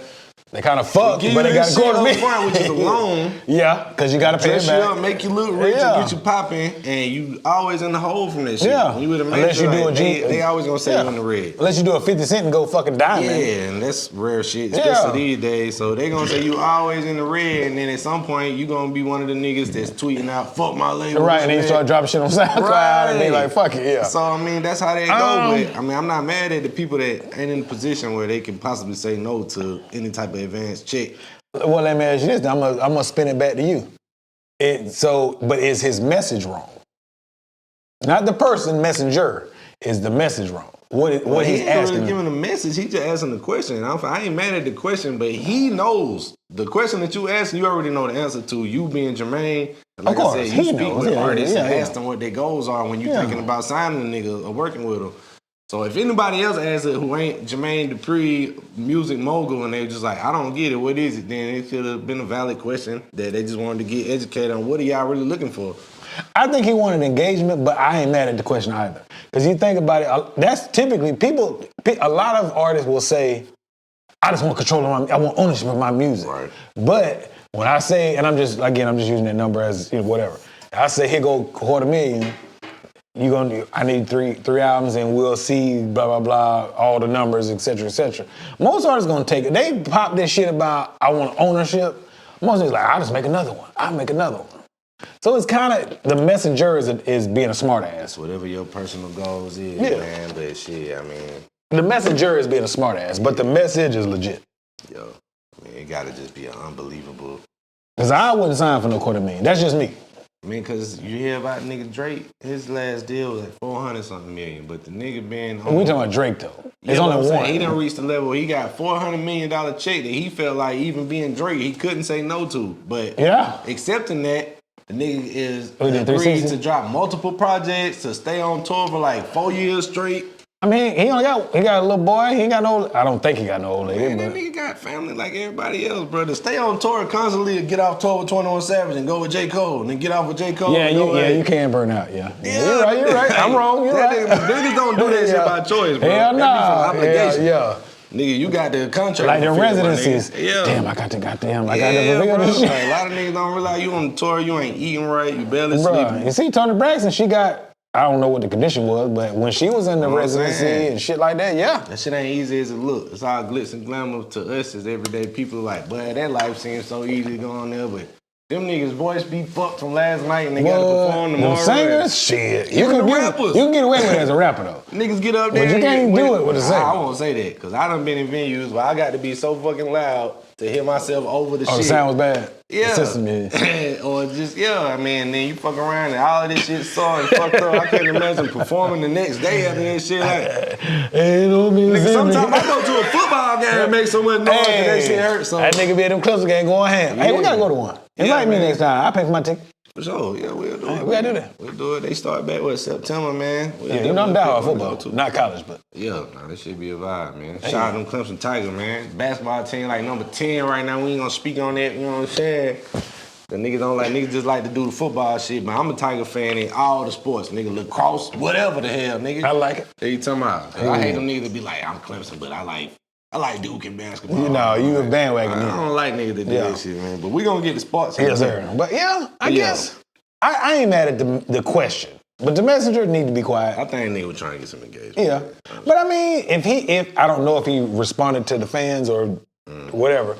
they kind of fuck, but they got $250,000, which is a loan. Yeah, because you got to pay it Dress back. you up, make you look rich, and get you popping, and you always in the hole from that shit. Yeah. When you with a Unless you do a G, they always gonna say you in the red. Unless you do a 50 Cent and go fucking diamond. Yeah, and that's rare shit, especially these days. So they gonna say you always in the red, and then at some point you gonna be one of the niggas that's tweeting out, fuck my label. Right, and then you start dropping shit on SoundCloud, and they like, fuck it, yeah. So, I mean, that's how they go with. I mean, I'm not mad at the people that ain't in a position where they can possibly say no to any type of advanced check. Well, let me ask you this. I'm gonna spin it back to you. But is his message wrong? Not the person, messenger. Is the message wrong? What he's asking? He ain't really giving a message. He just asking the question. I ain't mad at the question, but he knows the question that you asking. You already know the answer to. You being Jermaine, like of course, I said, you speak with artists and ask them what their goals are when you thinking about signing a nigga or working with them. So if anybody else asks it who ain't Jermaine Dupri, music mogul, and they just like, I don't get it, what is it? Then it could have been a valid question that they just wanted to get educated on. What are y'all really looking for? I think he wanted engagement, but I ain't mad at the question either. Because you think about it, that's typically a lot of artists will say, I just want control of I want ownership of my music. Right. But when I say, and I'm just using that number as whatever. I say, here go $250,000. I need three albums and we'll see blah, blah, blah, all the numbers, et cetera, et cetera. Most artists gonna take it. They pop this shit about, I want ownership. Most niggas like, I'll just make another one. I'll make another one. So it's kind of, the messenger is being a smart ass. Whatever your personal goals is, man, but shit, I mean. The messenger is being a smart ass, but the message is legit. Yo, I mean, it gotta just be an unbelievable. Because I wouldn't sign for no $250,000. That's just me. I mean, because you hear about nigga Drake, his last deal was like 400-something million, but the nigga been on... We talking about Drake, though. It's only one. He done reached the level, he got $400 million check that he felt like even being Drake, he couldn't say no to. But accepting that, the nigga is agreed to drop multiple projects, to stay on tour for like 4 years straight. I mean, he got a little boy. He ain't got no. I don't think he got no old lady. Man, that nigga got family like everybody else, bro. To stay on tour constantly, to get off tour with 21 Savage and go with J. Cole, and then get off with J. Cole. You can burn out. Yeah, you're right. I'm wrong. You're right. Niggas don't do that shit by choice, bro. Hell nah. Yeah. Nigga, you got the contract. Like the residencies. Yeah. Damn, I got to fulfill this shit. Like, a lot of niggas don't realize you on the tour, you ain't eating right, you barely sleeping. You see, Toni Braxton, she got. I don't know what the condition was, but when she was in the residency and shit like that, that shit ain't easy as it look. It's all glitz and glamour to us as everyday people. Like, boy, that life seems so easy going there, but them niggas' voice be fucked from last night and they got to perform tomorrow. Singers, shit. You can get away with it as a rapper though. Niggas get up there. But you can't do it with a singer. I won't say that because I done been in venues where I got to be so fucking loud to hear myself over the shit. Oh, the sound was bad? Yeah. The system is. Or just, I mean, then you fuck around and all of this shit saw and fucked up. I couldn't imagine performing the next day after that shit. Like, nigga, sometimes I go to a football game and make so much noise and that shit hurt. So. That nigga be at them Clippers game going ham. Hey, we gotta go to one. Invite me next time. I'll pay for my ticket. For sure, we'll do it. We gotta do that. We'll do it. They start back with September, man. You know I'm down with football too. Not college, but. Yeah, this should be a vibe, man. Shout out them Clemson Tigers, man. Basketball team like number 10 right now. We ain't gonna speak on that, you know what I'm saying? The niggas don't like, niggas just like to do the football shit, but I'm a Tiger fan in all the sports. Nigga, lacrosse, whatever the hell, nigga. I like it. What you talking about? I hate them niggas that be like, I'm Clemson, but I like Duke in basketball. You know, you a bandwagon. I don't like niggas that do that shit, man. But we gonna get the sports. Yes, sir. But yeah, I guess I ain't mad at the question. But the messenger need to be quiet. I think nigga was trying to get some engagement. Yeah. But I mean, if I don't know if he responded to the fans or whatever,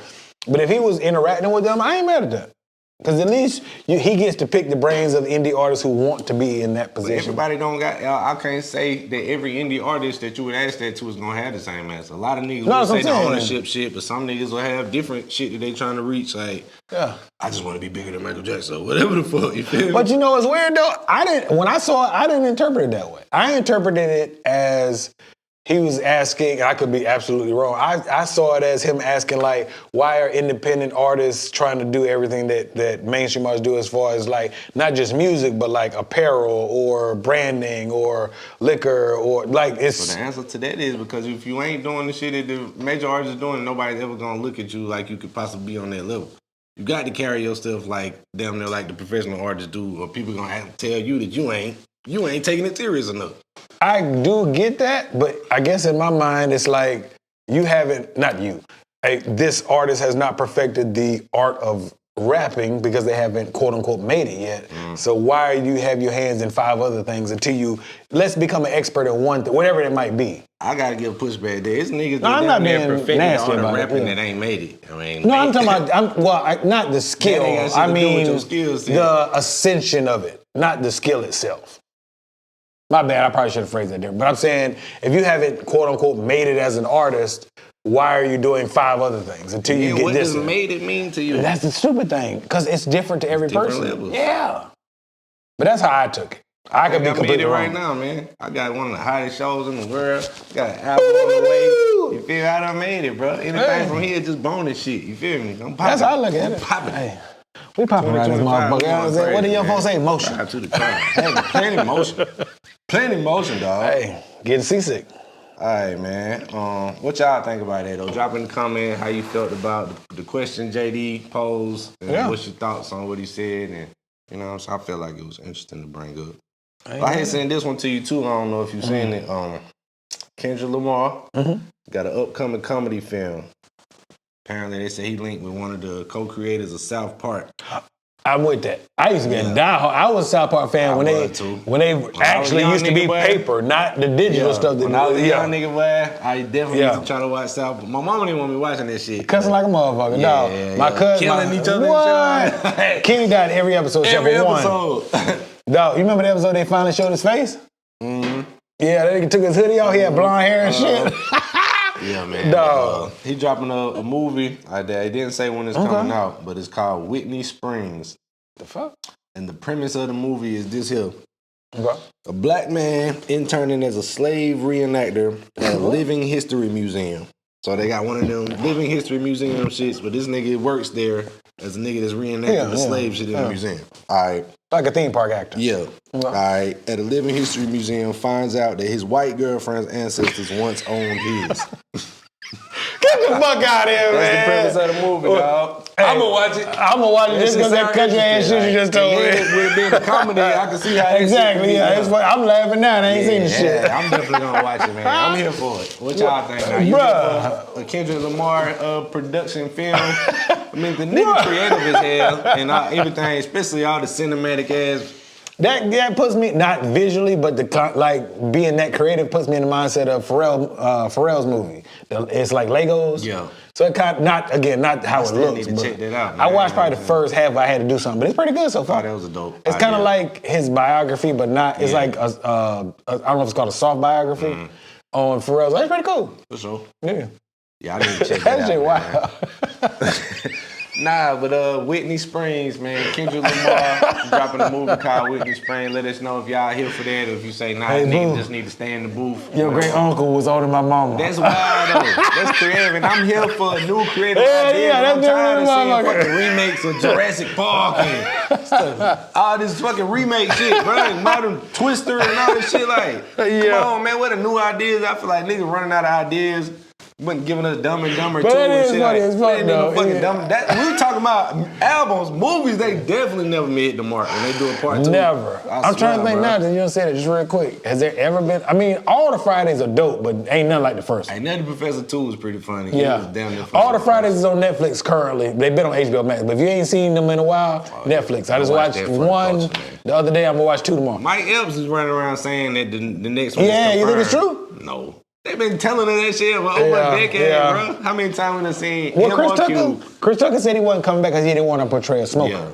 but if he was interacting with them, I ain't mad at that. Because at least he gets to pick the brains of indie artists who want to be in that position. But everybody don't got, I can't say that every indie artist that you would ask that to is going to have the same answer. A lot of niggas will say the ownership shit, but some niggas will have different shit that they trying to reach. Like, I just want to be bigger than Michael Jackson or whatever the fuck, you feel me? But you know, it's weird though. When I saw it, I didn't interpret it that way. I interpreted it as he was asking, and I could be absolutely wrong. I saw it as him asking, like, why are independent artists trying to do everything that mainstream artists do as far as, like, not just music, but, like, apparel or branding or liquor or, like, it's... So the answer to that is because if you ain't doing the shit that the major artists doing, nobody's ever going to look at you like you could possibly be on that level. You got to carry your stuff like, damn near like the professional artists do, or people going to have to tell you that you ain't taking it serious enough. I do get that, but I guess in my mind, it's like this artist has not perfected the art of rapping because they haven't, quote unquote, made it yet. So why do you have your hands in 5 other things until let's become an expert in one thing, whatever it might be. I gotta give pushback there. It's niggas No, I'm not being perfecting nasty all the about rapping it. that ain't made it. I mean, No, I'm talking about, not the skill. That ain't got shit I to do with mean, your skills, then. the ascension of it, not the skill itself. My bad, I probably should have phrased that different. But I'm saying, if you haven't, quote unquote, made it as an artist, why are you doing 5 other things until you get what this? What does made it mean to you? That's the stupid thing, because it's different to every person. Levels. Yeah. But that's how I took it. I could be completely made it wrong. right now, man. I got one of the hottest shows in the world. Got an album on the way. You feel me? I done made it, bro. Anything from here, just bonus shit. You feel me? I'm popping. That's how I look at it. I'm popping. Hey, we popping right this motherfucker. You know what I'm saying? What do young folks say? Motion. Drive to the car. Hey, plenty motion. Plenty motion, dog. Hey, getting seasick. All right, man. What y'all think about that, though? Drop in the comment how you felt about the question JD posed. And what's your thoughts on what he said. And, you know what I'm saying? I feel like it was interesting to bring up. I had sent this one to you, too. I don't know if you've seen it. Kendrick Lamar got an upcoming comedy film. Apparently, they say he linked with one of the co-creators of South Park. I'm with that. I used to be a diehard. I was a South Park fan when they actually used to be paper, not the digital stuff. When I was a young nigga, boy, I definitely used to try to watch South Park. My mama didn't want me watching that shit. Cussing like a motherfucker. No, my cousin. Killing each other. What? Kenny died every episode except for one. No, you remember the episode they finally showed his face? Mm-hmm. Yeah, that nigga took his hoodie off. He had blonde hair and shit. Yeah, man. Dog. He dropping a movie. He didn't say when it's coming out, but it's called Whitney Springs. The fuck? And the premise of the movie is this here. Okay. A black man interning as a slave reenactor at a Living History Museum. So they got one of them Living History Museum shits, but this nigga works there as a nigga that's reenacting the slave shit in the museum. All right. Like a theme park actor. Yeah. All right. At a Living History Museum, finds out that his white girlfriend's ancestors once owned his. Get the fuck out of here, man. That's the premise of the movie, dog. Hey, I'm gonna watch it. I'm gonna watch it just because that country ass shit you just told me. With it being a comedy, I can see how exactly. Yeah, I'm laughing now. I ain't seen the shit. I'm definitely gonna watch it, man. I'm here for it. What y'all think? Are you here for a Kendrick Lamar production film? I mean, the nigga creative as hell and everything, especially all the cinematic ass. That puts me, not visually, but like being that creative puts me in the mindset of Pharrell's movie. It's like Legos. Yeah. So it kind of, not how it looks. Need to check that out, man. I watched probably the first half. I had to do something, but it's pretty good so far. Oh, that was a dope. It's kind of like his biography, but not. It's like I don't know if it's called a soft biography on Pharrell's. That's pretty cool. For sure. Yeah. Yeah, I need to check that out. That shit wow. Nah, but Whitney Springs, man. Kendrick Lamar dropping a movie called Whitney Springs. Let us know if y'all here for that, or if you say, nah, nigga just need to stay in the booth. Your great uncle was older than my mama. That's wild, though. That's creative, and I'm here for a new creative idea. I'm tired of seeing fucking remakes of Jurassic Park and stuff. All this fucking remake shit, bro. Modern Twister and all this shit. Like, come on, man. What a new ideas. I feel like niggas running out of ideas. Wasn't giving us Dumb and Dumber But 2 it and is shit. funny as fuck, Ain't though. even fucking Yeah. dumb. We talking about albums, movies. They definitely never made the mark when they do a part 2. Never. I'm trying to think now that you don't say that just real quick. Has there ever been? I mean, all the Fridays are dope, but ain't nothing like the first one. Hey, Nutty Professor 2 was pretty funny. It Yeah. was damn near funny. All the Fridays is on Netflix currently. They've been on HBO Max, but if you ain't seen them in a while, Netflix. I just watch watched that for the one culture, man. the other day. I'm gonna watch 2 tomorrow. Mike Epps is running around saying that the next one Yeah, is you think it's confirmed. true? No. They've been telling her that shit for over Yeah, a decade, yeah. bro. How many times we done seen Well, him Chris or Tucker, Cube? Chris Tucker said he wasn't coming back because he didn't want to portray a smoker. Yeah.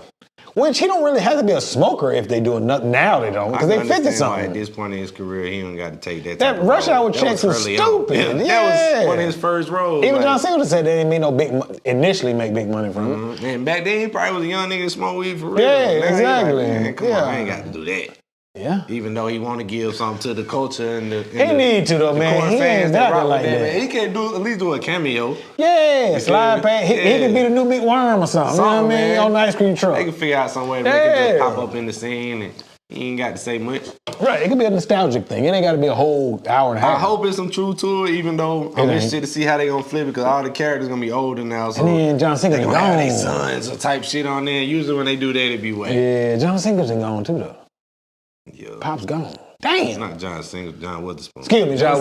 Which he don't really have to be a smoker if they doing nothing. Now they don't because I they can 50 understand why at something. this point in his career, he don't got to take that. That type of rush role. hour That checks was early on. stupid. Yeah, Yeah. That was one of his first roles. Even like, John Singleton said they didn't mean no initially make big money from it. And back then, he probably was a young nigga that smoked weed for real. Yeah, Now he like, exactly. man, come on, Yeah. I ain't got to do that. Yeah. Even though he want to give something to the culture and the He need to though, man. core He fans ain't that got rock it like with that. man. He can't do at least do a cameo. Yeah, slide past. He could be the new Big Worm or something. You know what I Something, mean? man. On the ice cream truck. They can figure out some way to make him Yeah. just pop up in the scene and he ain't got to say much. Right. It could be a nostalgic thing. It ain't got to be a whole hour and a half. I hope it's some truth to it, even though I'm ain't. interested to see how they gonna flip it because all the characters gonna be older now. So And then John they Singleton gonna have their gone. sons or type shit on there. Usually when they do that, it be whack. Yeah, John Singleton gone too though. Yeah. Pop's gone. It's Damn. not John Singleton, John Witherspoon. Excuse me, John.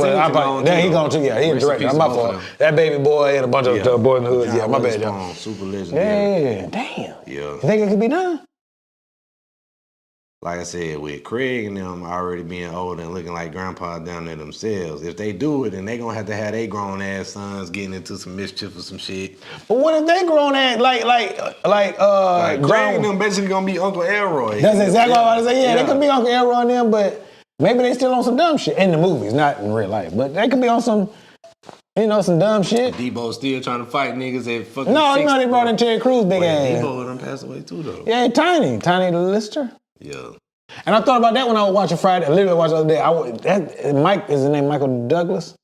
He gone too. Yeah, he a Rest in director. peace, My both fault. of them. That baby boy and a bunch of the boys in the hood. John Yeah, my bad, Witherspoon, John. super legendary. Yeah, damn. Yeah. You think it could be done? Like I said, with Craig and them already being old and looking like grandpa down there themselves, if they do it, then they gonna have to have their grown ass sons getting into some mischief or some shit. But what if they grown at like Like Craig and them basically gonna be Uncle Elroy. That's exactly what I was about to say. Yeah, Yeah. they could be Uncle Elroy and them, but maybe they still on some dumb shit in the movies, not in real life. But they could be on some, some dumb shit. Debo still trying to fight niggas at fucking No, 60. they brought in Terry Crews, big ass. Debo done passed away too though. Yeah, Tiny Lister. Yeah. And I thought about that when I was watching Friday. I literally watched the other day. Mike is his name, Michael Douglas.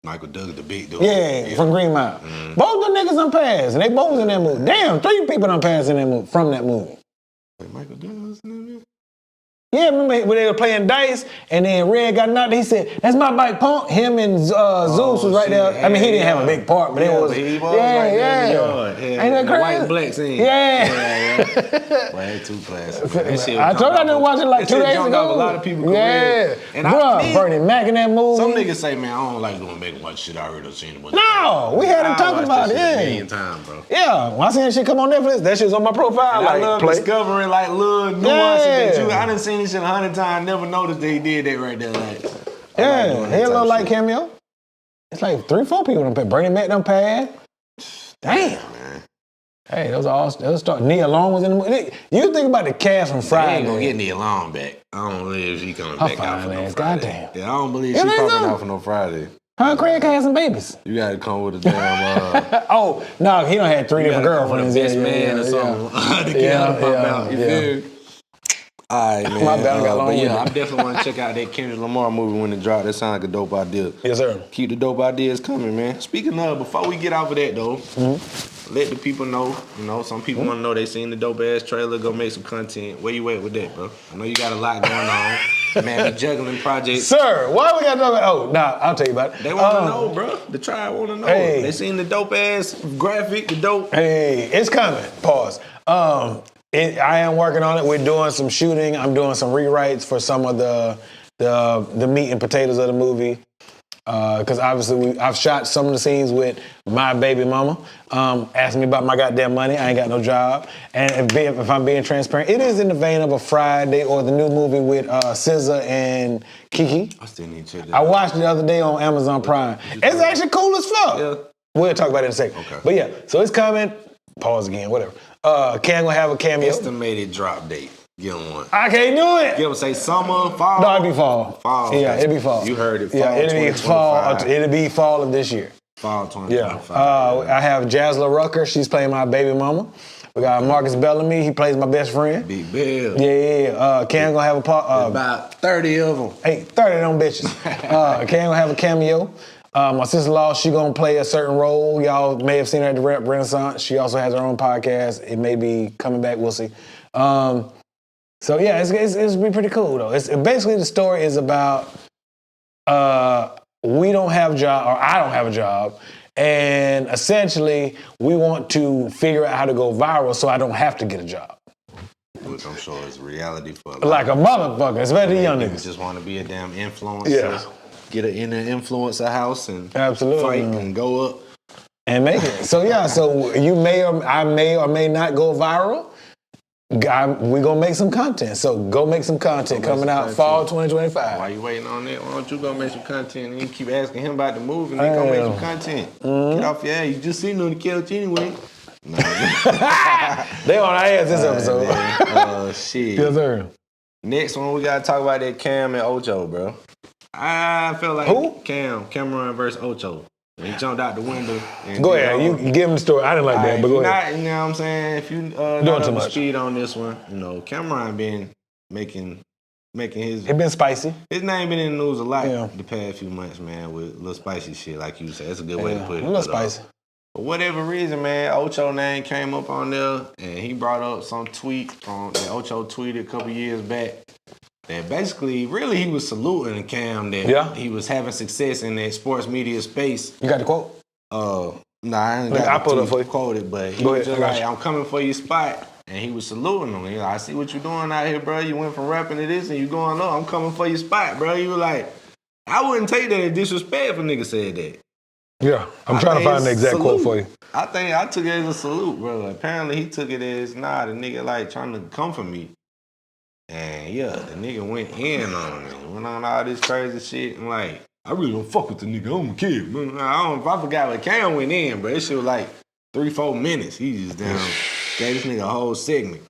Michael Douglas, the big dude. Yeah, from Green Mile. Both the niggas done passed, and they both was in that movie. Damn, 3 people done passed in that movie from that movie. Wait, Michael Douglas in there? Yeah, remember when they were playing dice, and then Red got knocked. He said, "That's my bike, punk." Him and Zeus was right shit. there. I mean, he didn't have a big part, but it was. But he was yeah, right there yeah. in the yard. Yeah, Ain't that the crazy? white and black scene. Yeah. Well, that's too classic. Man. That shit I told you I didn't watch it like that 2 shit days jumped ago. off a lot of people's Yeah, careers. And bruh, Bernie Mac in that movie. Some niggas say, man, I don't like going back and watch shit I already done seen a bunch of No, we had him talking about it. a Yeah, million times, bro. yeah. When I seen that shit come on Netflix, that shit's on my profile. And Like, I love play. discovering like little nuances that Yeah. I done seen this shit 100 times, never noticed they did that right there. Like, I like Yeah, doing he that a little type like shit. cameo. It's like 3-4 people done passed. Bernie Mac done passed. Damn. Man. Hey, those are all. Those start. Nia Long was in the movie. You think about the cast from They Friday. ain't gonna get Nia Long back. I don't believe she coming Her back out for fine no ass, Friday. goddamn. Yeah, I don't believe You she think popping so? out for no Friday. Her and Craig had some babies. You gotta come with a damn Oh, no, he done had 3 different girlfriends. best Yeah, man yeah, or something to get Yeah, her to pop yeah, out. You yeah. feel me? All right, man. My bad, I got long but yeah, winded. I definitely want to check out that Kendrick Lamar movie when it dropped. That sounds like a dope idea. Yes, sir. Keep the dope ideas coming, man. Speaking of, before we get off of that though, let the people know. You know, some people want to know they seen the dope ass trailer. Go make some content. Where you at with that, bro? I know you got a lot going on. Man, be juggling projects. Sir, why we got to talk about? Oh, nah, I'll tell you about it. They want to know, bro. The tribe want to know. Hey. They seen the dope ass graphic, the dope. Hey, it's coming. Pause. I am working on it. We're doing some shooting. I'm doing some rewrites for some of the meat and potatoes of the movie. Because obviously I've shot some of the scenes with my baby mama. Asking me about my goddamn money. I ain't got no job. And if I'm being transparent, it is in the vein of a Friday or the new movie with SZA and Kiki. I still need to check that I out. watched it the other day on Amazon Prime. It's actually cool as fuck. Yeah. We'll talk about it in a second. Okay. But yeah, so it's coming. Pause again, whatever. Cam gonna have a cameo. Estimated drop date. Give them one. I can't do it. Give them say summer, fall. No, it'd be fall. Fall. Yeah, it'd be fall. You heard it. Fall Yeah, it'd be fall. 2025. It'd be fall of this year. Fall Yeah. 2025. I have Jasla Rucker. She's playing my baby mama. We got Marcus Bellamy. He plays my best friend. Big Bill. Yeah. Cam gonna have a part. About 30 of them. Hey, 30 of them bitches. Cam gonna have a cameo. My sister-in-law, she gonna play a certain role. Y'all may have seen her at the Rap Renaissance. She also has her own podcast. It may be coming back. We'll see. So yeah, it's be pretty cool though. It's basically the story is about we don't have a job, or I don't have a job, and essentially we want to figure out how to go viral so I don't have to get a job. Which I'm sure is reality for a lot. Like a motherfucker, especially young People niggas. just want to be a damn influencer. Yeah. Get in an influencer house and Absolutely. fight and go up. And make it. So yeah, so I may or may not go viral. We gonna make some content. So go make some content coming out fall 2025. Why you waiting on that? Why don't you go make some content and you keep asking him about the movie and then go make some content? Get off your ass. You just sitting on the couch anyway. No. They on our ass this episode. Shit. Yes, sir. Next one, we gotta talk about that Cam and Ocho, bro. I feel like Who? Cameron versus Ocho. He jumped out the window. And Go ahead, you give him the story. I didn't like that, but go ahead. You know what I'm saying? If you Doing not too up to much. speed on this one, you know, Cameron been making his It been spicy. his name been in the news a lot Yeah. the past few months, man, with little spicy shit, like you said. That's a good way to put it. A little But, spicy. For whatever reason, man, Ocho name came up on there, and he brought up some tweet that Ocho tweeted a couple years back. That basically, really, he was saluting Cam that he was having success in that sports media space. You got the quote? Nah, I ain't Look, got I the pulled it tweet for you. quoted, but he Go was ahead, just I got like, you. I'm coming for your spot. And he was saluting him. He like, I see what you doing out here, bro. You went from rapping to this and you going up. I'm coming for your spot, bro. He was like, I wouldn't take that as disrespect if a nigga said that. Yeah, I'm trying to find the exact quote for you. I think I took it as a salute, bro. Apparently he took it as, nah, the nigga like trying to come for me. And yeah, the nigga went in on me. Went on all this crazy shit. I'm like, I really don't fuck with the nigga. I'm a kid, man. I forgot what Cam went in, bro. That shit was like 3-4 minutes. He just down gave this nigga a whole segment.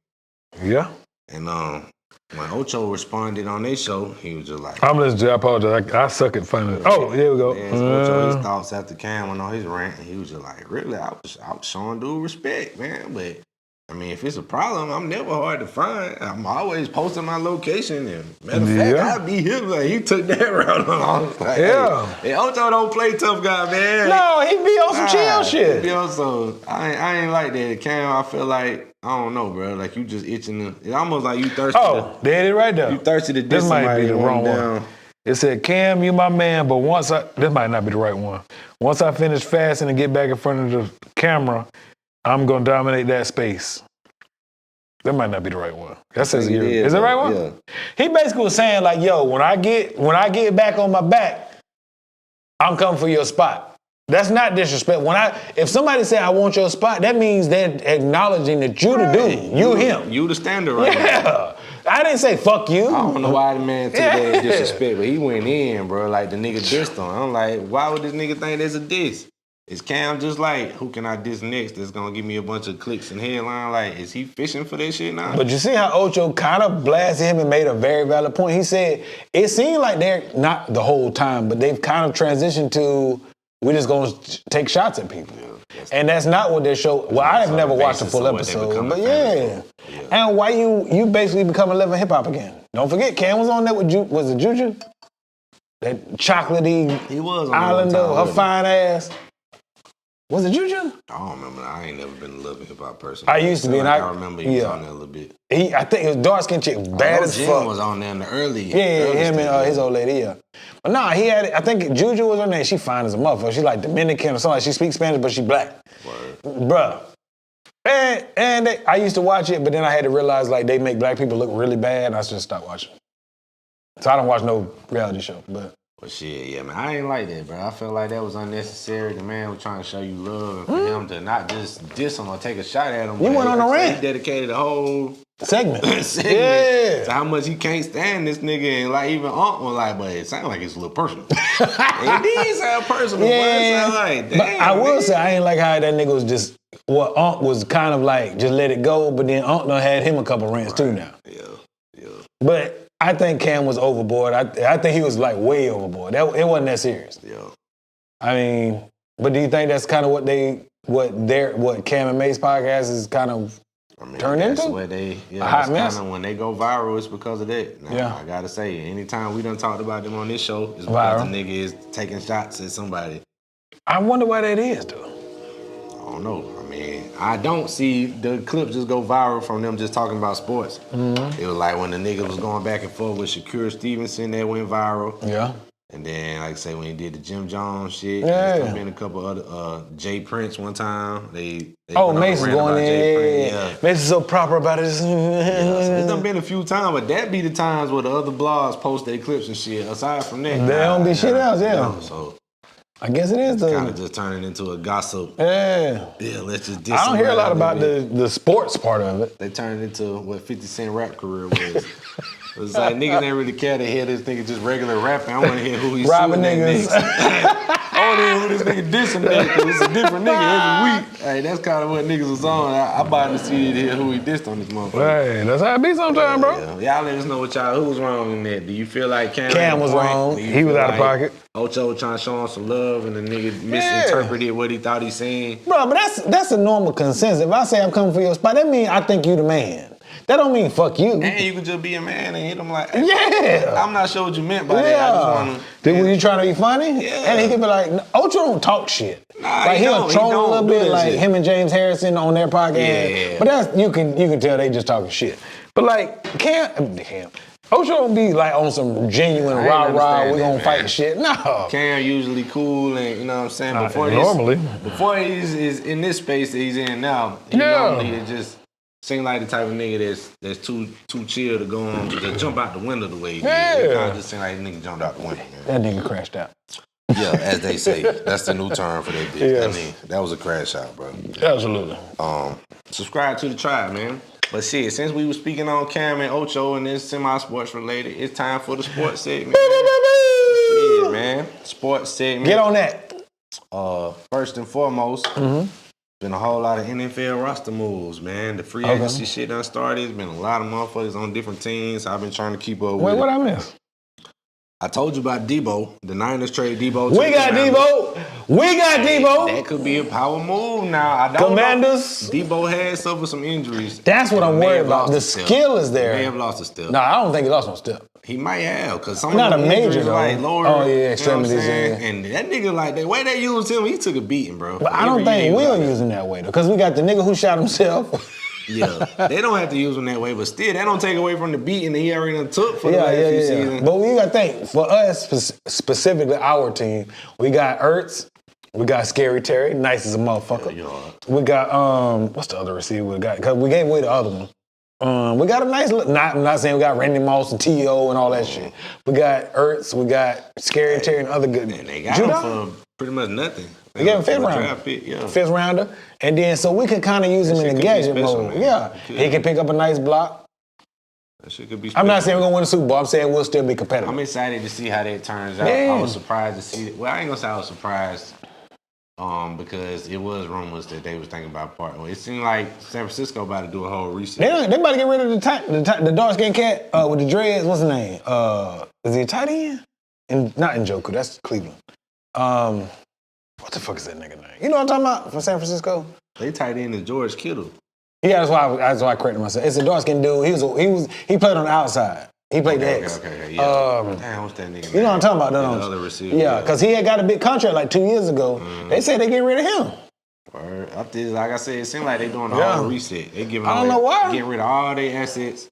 Yeah. And when Ocho responded on their show, he was just like, I'm listening to you. I apologize. I suck at finding it. Oh, here we go. asked Ocho his thoughts after Cam went on his rant, and he was just like, really, I was showing due respect, man. But I mean, if it's a problem, I'm never hard to find. I'm always posting my location. And matter of fact, I'll be here. Like, he took that route on. Like, hey, Ocho don't play tough guy, man. No, he be on some chill shit. He be on some, I ain't like that. Cam, I feel like, I don't know, bro. Like, you just itching to, it's almost like you thirsty. Oh, there it is right there. You thirsty to diss This might somebody be the and wrong want one. down. It said, Cam, you my man, but this might not be the right one. Once I finish fasting and get back in front of the camera, I'm going to dominate that space. That might not be the right one. That says think it is it the right one? Yeah. He basically was saying like, yo, when I get back on my back, I'm coming for your spot. That's not disrespect. If somebody say I want your spot, that means they're acknowledging that you the dude, you him. You the standard right now. Yeah. I didn't say fuck you. I don't know why the man took that as disrespect, but he went in, bro. Like, the nigga dissed on. I'm like, why would this nigga think there's a diss? Is Cam just like, who can I diss next that's gonna give me a bunch of clicks and headline? Like, is he fishing for that shit now? But you see how Ocho kind of blasted him and made a very valid point. He said, it seemed like they're not the whole time, but they've kind of transitioned to, we're just gonna take shots at people. And that's not what their show, well, I have never watched a full episode, but yeah. And why you basically become a living hip hop again? Don't forget, Cam was on there with, was it Juju? That chocolatey He was on islander, there one time, her fine ass. Was it Juju? I don't remember. I ain't never been a loving hip hop person. I used to be, and I remember he was on there a little bit. I think it was dark skinned chick, bad as Jim fuck. was on there in the early. Yeah, him and his old lady, yeah. But nah, he had, I think Juju was her name. She fine as a motherfucker. She like Dominican or something. She speaks Spanish, but she black. Word. Bruh. And I used to watch it, but then I had to realize like they make black people look really bad, and I just stopped watching. So I don't watch no reality show, but. Well, shit, yeah, man, I ain't like that, bro. I felt like that was unnecessary. The man was trying to show you love, and for him to not just diss him or take a shot at him. You went on a rant. He dedicated a whole segment. To how much he can't stand this nigga, and like even Unc was like, but it sounded like it's a little personal. It did sound personal, Yeah. but it sound like, damn. But I will nigga. say, I ain't like how that nigga was just, Unc was kind of like, just let it go, but then Unc done had him a couple rants too now. Yeah. But I think Cam was overboard. I think he was like way overboard. It wasn't that serious. Yeah. I mean, but do you think that's kind of what Cam and Mace podcast is kind of turned that's into? What they, a hot mess? When they go viral, it's because of that. Now, Yeah. I gotta say, anytime we done talked about them on this show, it's because Viral. the nigga is taking shots at somebody. I wonder why that is, though. I don't know. I mean, I don't see the clips just go viral from them just talking about sports. Mm-hmm. It was like when the nigga was going back and forth with Shakur Stevenson, that went viral. Yeah. And then, like I say, when he did the Jim Jones shit, Yeah. there's been a couple other, Jay Prince one time. They Oh, went on a Mason rant going about Jay Prince. in. Yeah. Mason's so proper about it. Yeah, so it's done been a few times, but that be the times where the other blogs post their clips and shit. Aside from that, There don't be shit else, yeah. No, so I guess it is kind of the. just turning into a gossip. Yeah. Yeah, let's just. I don't hear a lot about the. the sports part of it. They turned it into what 50 Cent rap career was. It was like niggas ain't really care to hear this nigga just regular rapping. I want to hear who he's Robbing suing that niggas. next. I want to hear who this nigga dissing next, because it's a different nigga every week. Hey, that's kind of what niggas was on. I bought the CD to hear who he dissed on this motherfucker. Hey, that's how it be sometimes, bro. Yeah. Y'all let us know who was wrong in that. Do you feel like Cam was wrong. Do you He was feel out of pocket. Ocho was trying to show him some love and the nigga misinterpreted what he thought he saying? Bro, but that's a normal consensus. If I say I'm coming for your spot, that means I think you the man. That don't mean fuck you. And you could just be a man and hit him like, hey, Yeah. I'm not sure what you meant by that. I just want to. Were you trying to be funny? Yeah. And he could be like, Ocho don't talk shit. Nah, like he he'll don't. troll He a don't little do bit, that like shit. him and James Harrison on their podcast. Yeah. But that's you can tell they just talking shit. But like Cam, Ocho don't be like on some genuine I ain't rah understand we that, gonna man. fight shit. No. Cam usually cool and you know what I'm saying. Before normally. before he's in this space that he's in now, he Yeah. normally it just seem like the type of nigga that's too chill to go on to jump out the window the way he did. It kind of just seem like the nigga jumped out the window, man. That nigga crashed out. Yeah, as they say, that's the new term for that bitch. Yes. I mean, that was a crash out, bro. Absolutely. Subscribe to the tribe, man. But shit, since we were speaking on Cam and Ocho and this semi-sports related, it's time for the sports segment. Shit, man. Sports segment. Get on that. First and foremost, been a whole lot of NFL roster moves, man. The free Okay. agency shit done started. It's been a lot of motherfuckers on different teams. I've been trying to keep up with Wait, it. what I miss? I told you about Debo. The Niners trade Debo. We got Debo. We got Debo. That could be a power move now. I don't Commanders. know. Debo has suffered some injuries. That's what I'm May worried have about. lost The a step. skill is May there. have lost a step. No, I don't think he lost no step. He might have, because some Not of a the major, injuries, though. like lower, Oh, yeah, you know what I'm extremities, saying? yeah. And that nigga, like, the way they used him, he took a beating, bro. But I don't Every year think he was we'll out there. use him that way though, because we got the nigga who shot himself. Yeah, they don't have to use him that way, but still, that don't take away from the beating that he already done took for the last few seasons. But you gotta think, for us, specifically our team, we got Ertz, we got Scary Terry, nice as a motherfucker. Yeah. We got, what's the other receiver we got? Because we gave away the other one. We got a nice, I'm not saying we got Randy Moss and T.O. and all that shit. We got Ertz, we got Scary Terry and other good. And they got Judah? him for pretty much nothing. They gave him fifth For a rounder. draft pick, yeah. Fifth rounder. And then, so we can kind of use him That in the shit could be gadget special, mode. man. Yeah. It could. He can pick up a nice block. That shit could be I'm not special. saying we're going to win the Super Bowl. I'm saying we'll still be competitive. I'm excited to see how that turns out. Yeah. I was surprised to see it. Well, I ain't gonna say I was surprised, because it was rumors that they was thinking about partnering. It seemed like San Francisco about to do a whole reset. They about to get rid of the dark skinned cat with the dreads. What's his name? Is he a tight end? Not Njoku. That's Cleveland. What the fuck is that nigga name? You know what I'm talking about from San Francisco? They tied in to George Kittle. Yeah, that's why I corrected myself. It's a dark skinned dude. He played on the outside. He played the X. Okay, yeah. Damn, what's that nigga? You know what I'm talking about, The don't you? other receiver. Yeah, because he had got a big contract like 2 years ago. They said they get rid of him. Word. Up there, like I said, it seemed like they doing a Yeah. whole reset. They giving I don't away- know why. Getting rid of all their assets.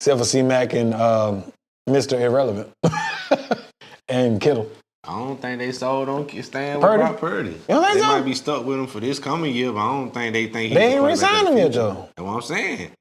Except for C-Mac and Mr. Irrelevant. And Kittle. I don't think they sold on staying Purdy? with Brock Purdy. You don't think They so? might be stuck with him for this coming year, but I don't think they think he's They the ain't quarterback re-signed of him the yet, future. though. That's what I'm saying.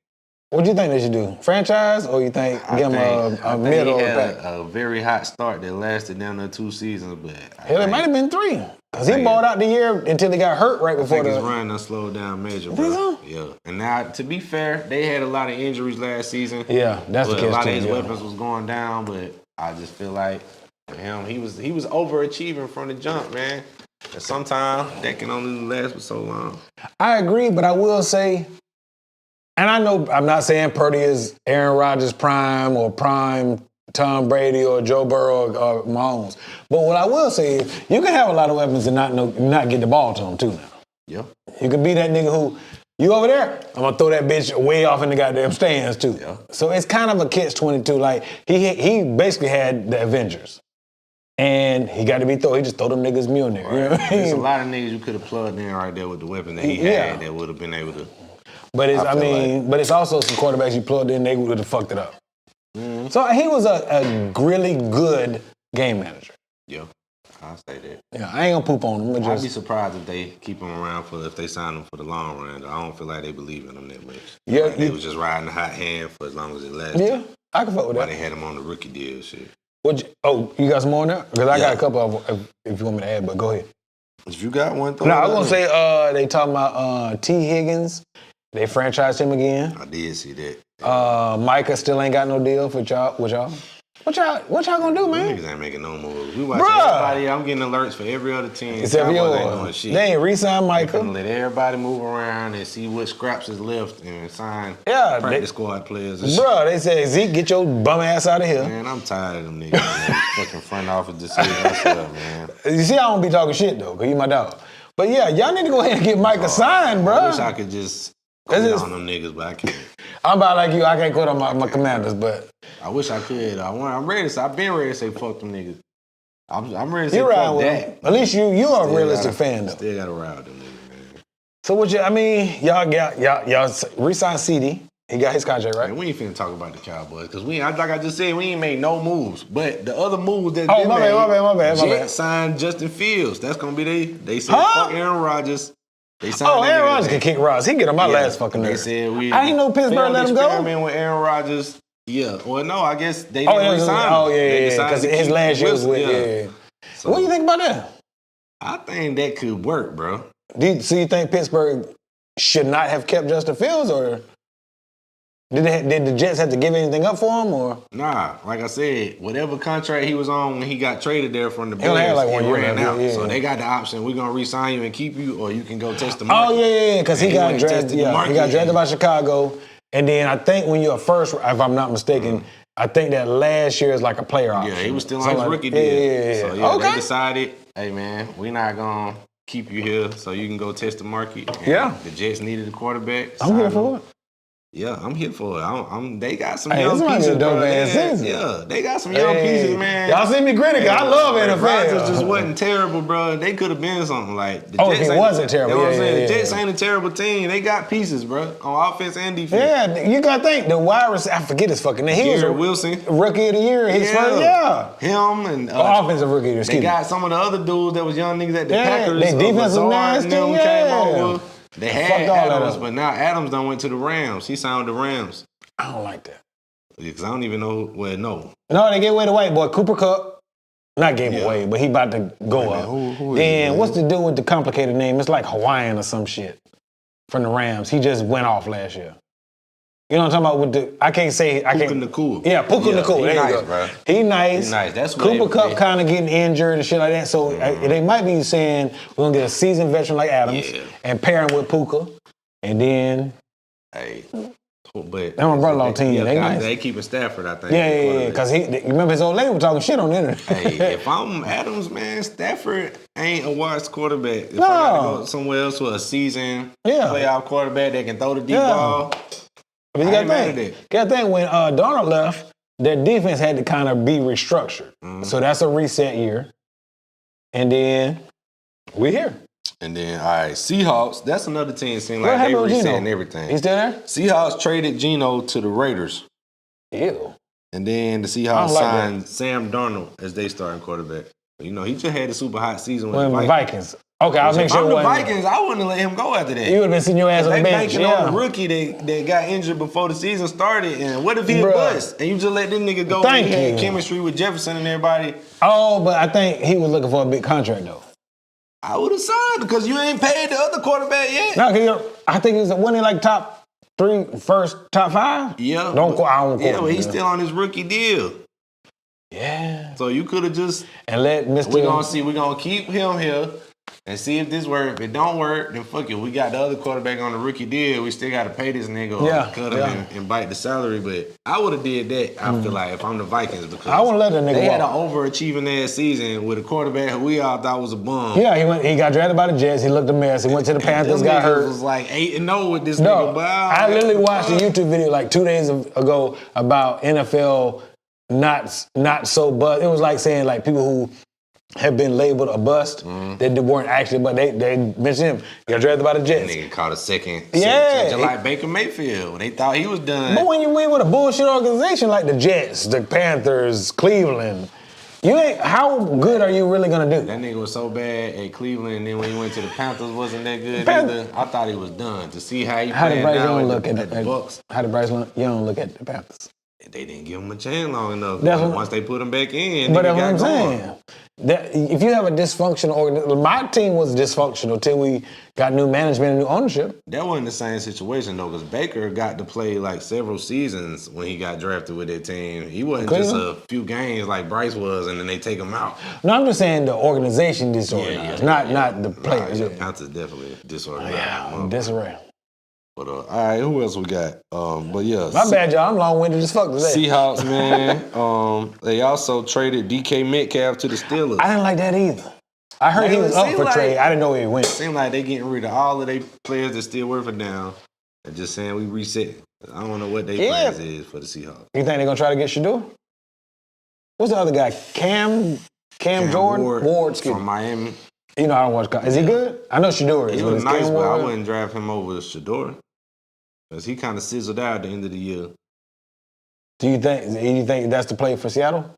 What do you think they should do? Franchise, or you think give him a middle he of the had pack? a very hot start that lasted down to 2 seasons, but Hell, it might have been 3. Because he balled out the year until he got hurt right I before think his the... run done slowed down major, think bro. so? Yeah. And now, to be fair, they had a lot of injuries last season. Yeah, that's the But case a lot too, of his yeah. weapons was going down, but I just feel like for him, he was overachieving from the jump, man. And sometimes that can only last for so long. I agree, but I will say, and I know I'm not saying Purdy is Aaron Rodgers prime or prime Tom Brady or Joe Burrow or Mahomes. But what I will say is you can have a lot of weapons and not get the ball to them too now. Yeah. You can be that nigga who, you over there, I'm gonna throw that bitch way off in the goddamn stands too. Yeah. So it's kind of a catch-22. Like he basically had the Avengers. And he got to be thrown. He just throw them niggas Mjolnir. You know what I There's a mean? lot of niggas you could have plugged in right there with the weapon that he Yeah. had that would have been able to. But I feel but it's also some quarterbacks you plugged in, they would have fucked it up. Mm-hmm. So he was a really good game manager. Yeah, I'll say that. Yeah, I ain't gonna poop on them. I'd be surprised if they keep him around if they sign him for the long run. I don't feel like they believe in him that much. Yeah, like they was just riding the hot hand for as long as it lasted. Yeah, I can fuck with Why that. they had him on the rookie deal, shit. You got some more now? Because I got a couple of them if you want me to add, but go ahead. If you got one, No, I was gonna say they talking about T. Higgins. They franchised him again. I did see that. Micah still ain't got no deal for y'all. With y'all. What y'all gonna do, man? Niggas ain't making no moves. We watching everybody. I'm getting alerts for every other team. Except for Cowboys ain't doing shit. They ain't re-signed They Micah. gonna let everybody move around and see what scraps is left and sign practice squad players. And Bro, they said, Zeke, get your bum ass out of here. Man, I'm tired of them niggas. Man. Fucking front office decision. What's up, man? You see, I don't be talking shit, though, because you my dog. But yeah, y'all need to go ahead and get Micah signed, bro. I wish I could just quit on them niggas, but I can't. I'm about like you. I can't quit on my commanders, but I wish I could. I'm ready to say, I've been ready to say fuck them niggas. I'm ready to say you're right fuck with that. them. At least you're a realistic fan, though. Still gotta ride with them niggas, man. So y'all re-signed CD. He got his contract, right? Man, we ain't finna talk about the Cowboys because like I just said, we ain't made no moves. But the other moves that my bad. Jets signed Justin Fields. That's gonna be they said fuck Aaron Rodgers. They signed Aaron Rodgers can kick Rodgers. He get on my last fucking nerve. They said I didn't know Pittsburgh let him go. Experiment with Aaron Rodgers. Yeah. Well, no, I guess they didn't resign him. Oh yeah, because his last year was with. Yeah. So, what do you think about that? I think that could work, bro. So you think Pittsburgh should not have kept Justin Fields, or did the Jets have to give anything up for him, or? Nah, like I said, whatever contract he was on when he got traded there from the Bears, it ran out. Yeah. So they got the option: we're gonna re-sign you and keep you, or you can go test the market. Oh yeah, because he got drafted. Yeah, he got drafted by Chicago, and then I think when you're a first, if I'm not mistaken, I think that last year is like a player option. Yeah, he was still on his rookie deal. Yeah. So they decided, hey man, we're not gonna keep you here, so you can go test the market. And the Jets needed a quarterback. I'm here for it. Yeah, I'm here for it. They got some young pieces, bro. Yeah, they got some young pieces, man. Y'all see me critical. I love NFL. Rodgers just wasn't terrible, bro. They could have been something like the Jets. It wasn't terrible. You know what I'm saying? The Jets ain't a terrible team. They got pieces, bro, on offense and defense. Yeah, you gotta think the wide receiver. I forget his fucking name. He was Wilson, rookie of the year. His first, him and offensive rookie of the year. They got some of the other dudes that was young niggas at the Packers. They defense was nasty. Came over. They had Adams, but now Adams done went to the Rams. He signed the Rams. I don't like that. Because I don't even know. Well, no. No, they gave away the white boy, Cooper Kupp. Not gave away, but he about to go up. Who then what's the dude with the complicated name? It's like Hawaiian or some shit from the Rams. He just went off last year. You know what I'm talking about? I can't say. Puka Nacua. Yeah, Puka Nacua. There you go. Bro. He nice. He's nice. That's Cooper Kupp kind of getting injured and shit like that. So they might be saying we're gonna get a seasoned veteran like Adams and pair him with Puka, and then. Hey. But that my brother-in-law team. They keeping Stafford, I think. Yeah. Because you remember his old lady was talking shit on the internet. Hey, if I'm Adams, man, Stafford ain't a washed quarterback. If I gotta go somewhere else with a seasoned playoff quarterback that can throw the deep ball. But you gotta think when Darnold left, their defense had to kind of be restructured. So that's a reset year. And then we're here. And then, all right, Seahawks, that's another team seems like they resetting everything. He's still there? Seahawks traded Geno to the Raiders. Ew. And then the Seahawks signed Sam Darnold as their starting quarterback. You know, he just had a super hot season with the Vikings. Okay, I'll make sure. If I'm the Vikings, I wouldn't have let him go after that. You would have been sitting your ass on the bench. They banking on the rookie that got injured before the season started. And what if he bust? And you just let this nigga go and he had chemistry with Jefferson and everybody. Oh, but I think he was looking for a big contract, though. I would have signed because you ain't paid the other quarterback yet. No, I think he's winning like top 3, top 5. Yeah. I don't quote but he's still on his rookie deal. Yeah. So you could have just and let Mr. We're gonna keep him here and see if this works. If it don't work, then fuck it. We got the other quarterback on the rookie deal. We still gotta pay this nigga or cut him and bite the salary. But I would have did that, I feel like, if I'm the Vikings, because I wouldn't let that nigga they had an walk. overachieving ass season with a quarterback who we all thought was a bum. Yeah, he got drafted by the Jets. He looked a mess. He went to the Panthers, got hurt. Was like 8-0 with this nigga. But I literally watched a YouTube video like 2 days ago about NFL not so bust. It was like saying like people who have been labeled a bust that weren't actually, but they mentioned him. He got drafted by the Jets. Nigga caught a second. Yeah. Just like Baker Mayfield. They thought he was done. But when you win with a bullshit organization like the Jets, the Panthers, Cleveland, How good are you really gonna do? That nigga was so bad at Cleveland, and then when he went to the Panthers, wasn't that good either. I thought he was done. To see how he played now at the Bucks. How did Bryce Young look at the Panthers? They didn't give him a chance long enough. That's Once they put him back in, but that's what I'm saying. If you have a dysfunctional organization, my team was dysfunctional till we got new management and new ownership. That wasn't the same situation though, because Baker got to play like several seasons when he got drafted with that team. He wasn't just a few games like Bryce was, and then they take him out. No, I'm just saying the organization disorganized, not the players. The Panthers definitely disorganized. Disarray. But all right, who else we got? But yeah, my bad, y'all. I'm long-winded as fuck today. Seahawks, man. They also traded DK Metcalf to the Steelers. I didn't like that either. I heard he was up for trade. I didn't know where he went. It seemed like they getting rid of all of their players that still worth it down and just saying we reset. I don't know what their plans is for the Seahawks. You think they're gonna try to get Shador? What's the other guy? Cam Jordan Ward from Miami. You know I don't watch. Is he good? I know Shador is. He was nice, but I wouldn't draft him over Shador. Because he kind of sizzled out at the end of the year. Do you think that's the play for Seattle?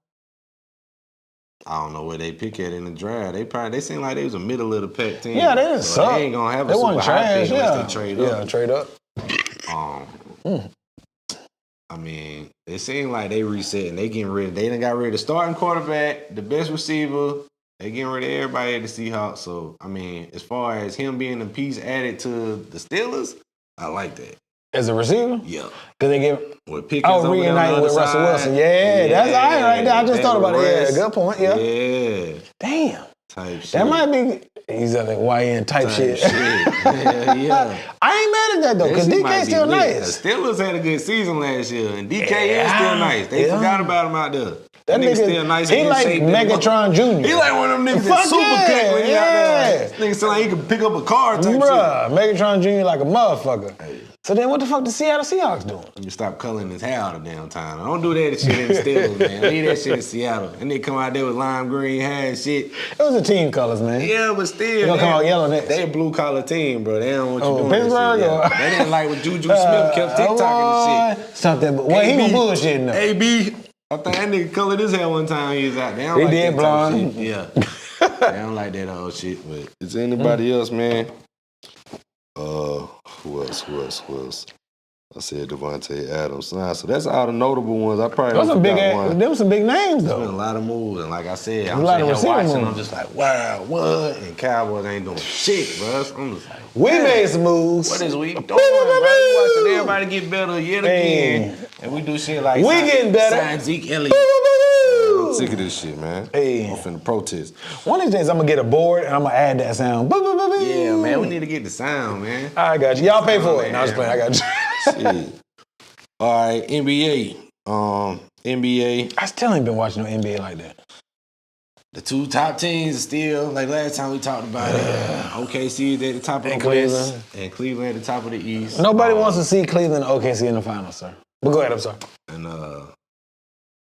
I don't know where they pick at in the draft. They seem like they was a middle of the pack team. Yeah, they didn't suck. They ain't gonna have a super high pick unless they trade up. Yeah, trade up. I mean, it seemed like they resetting. They getting rid. They done got rid of the starting quarterback, the best receiver. They getting rid of everybody at the Seahawks. So I mean, as far as him being a piece added to the Steelers, I like that. As a receiver? Yeah. Because they give reuniting with Russell Wilson. Yeah, that's all right there. I just thought about it. Yeah, good point. Yeah. Damn. Type shit. That might be he's like YN type shit. Yeah. I ain't mad at that though, because DK's still nice. The Steelers had a good season last year, and DK is still nice. They forgot about him out there. That nigga still nice. He like Megatron Jr. He like one of them niggas that's super cut when he out there. Nigga sound like he can pick up a car type shit. Megatron Jr. like a motherfucker. So then what the fuck the Seattle Seahawks doing? You stop culling his hair all the damn time. Don't do that shit in the Steelers, man. Leave that shit in Seattle. And they come out there with lime green hair and shit. It was the team colors, man. Yeah, but still. They gonna come out yellow next. They a blue collar team, bro. They don't want you doing Pittsburgh? That shit. They didn't like what Juju Smith kept TikToking and shit. Something, but he was bullshitting though. AB. I think that nigga colored his hair one time he was out there. He did blonde. Yeah. They don't like that old shit. But is there anybody else, man? Who else? I said Devontae Adams. Nah, so that's all the notable ones. I probably there was some big names though. There's been a lot of moves, and like I said, I'm sitting here watching. I'm just like, wow, what? And Cowboys ain't doing shit, bro. I'm just like, we made some moves. What is we doing, bro? We watching everybody get better yet again, and we do shit like getting better. Sign Zeke Elliott. I'm sick of this shit, man. I'm finna protest. One of these days, I'm gonna get a board and I'm gonna add that sound. Yeah, man, we need to get the sound, man. I got you. Y'all pay for it. No, I was playing. I got you. Shit. All right, NBA. NBA. I still ain't been watching no NBA like that. The two top teams are still, like last time we talked about it. OKC is at the top of the West, and Cleveland at the top of the East. Nobody wants to see Cleveland and OKC in the finals, sir. But go ahead, I'm sorry. And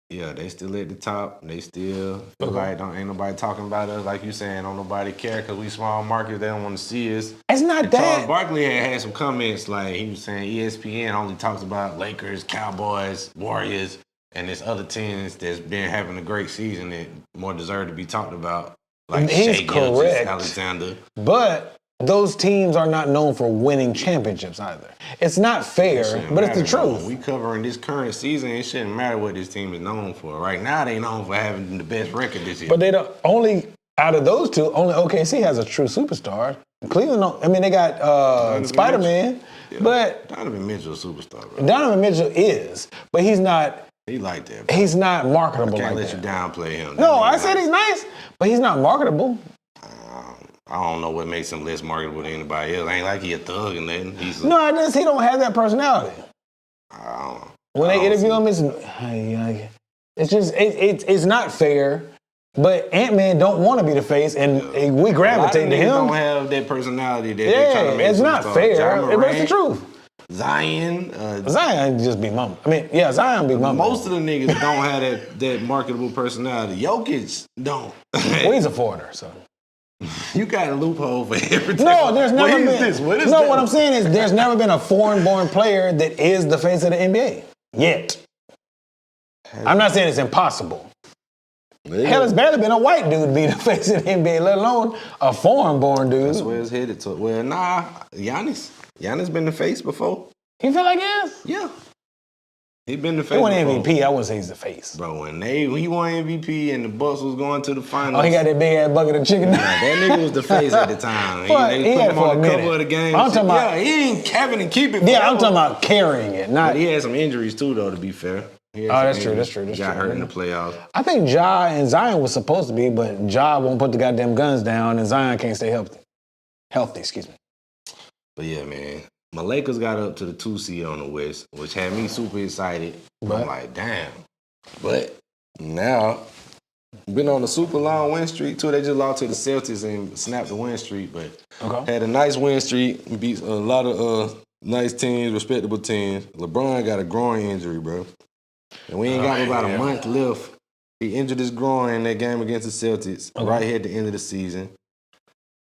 yeah, they still at the top. They still ain't nobody talking about us like you saying. Don't nobody care because we small market. They don't want to see us. It's not that. Charles Barkley had some comments like he was saying ESPN only talks about Lakers, Cowboys, Warriors, and there's other teams that's been having a great season that more deserve to be talked about. Like he's Shai correct, Alexander. But those teams are not known for winning championships either. It's not fair, but it's the truth. We covering this current season. It shouldn't matter what this team is known for. Right now, they known for having the best record this year. But they don't. Only out of those two, only OKC has a true superstar. Cleveland don't. I mean, they got Spider-Man, but Donovan Mitchell is a superstar. Bro. Donovan Mitchell is, but he's not. He like that. Bro. He's not marketable. I can't like let you downplay him. No, I said he's nice, but he's not marketable. I don't know what makes him less marketable than anybody else. Ain't like he a thug or nothing. He don't have that personality. I don't know. When they interview him, it's just it's not fair. But Ant-Man don't want to be the face, and we gravitate to him. Don't have that personality that they try to make. It's not fair. It's the truth. Zion just be mum. I mean, yeah, Zion be mum. Most of the niggas don't have that marketable personality. Jokic don't. Well, he's a foreigner, so. You got a loophole for everything. No, there's never been. What I'm saying is there's never been a foreign-born player that is the face of the NBA yet. I'm not saying it's impossible. Hell, it's barely been a white dude be the face of the NBA, let alone a foreign-born dude. That's where it's headed to. Well, nah, Giannis. Giannis been the face before. You feel like this? Yeah. He been the face He won before. MVP. I wouldn't say he's the face. Bro, when he won MVP and the Bucks was going to the finals. Oh, he got that big ass bucket of chicken. Nah, that nigga was the face at the time. But They he put had him for on a the cover minute. of the game. I'm talking about- yeah, he ain't having to keep it. Yeah, forever. I'm talking about carrying it, not. But he had some injuries too, though. To be fair. He had Oh, some that's true, injuries. that's true, that's He got true. hurt in the playoffs. I think Ja and Zion was supposed to be, but Ja won't put the goddamn guns down, and Zion can't stay healthy. Excuse me. But yeah, man. My Lakers got up to the 2 seed on the West, which had me super excited. But- I'm like, damn. But now, been on a super long win streak too. They just lost to the Celtics and snapped the win streak, but Okay. had a nice win streak. Beat a lot of nice teams, respectable teams. LeBron got a groin injury, bro. And we ain't got about a month left. He injured his groin in that game against the Celtics right here at the end of the season.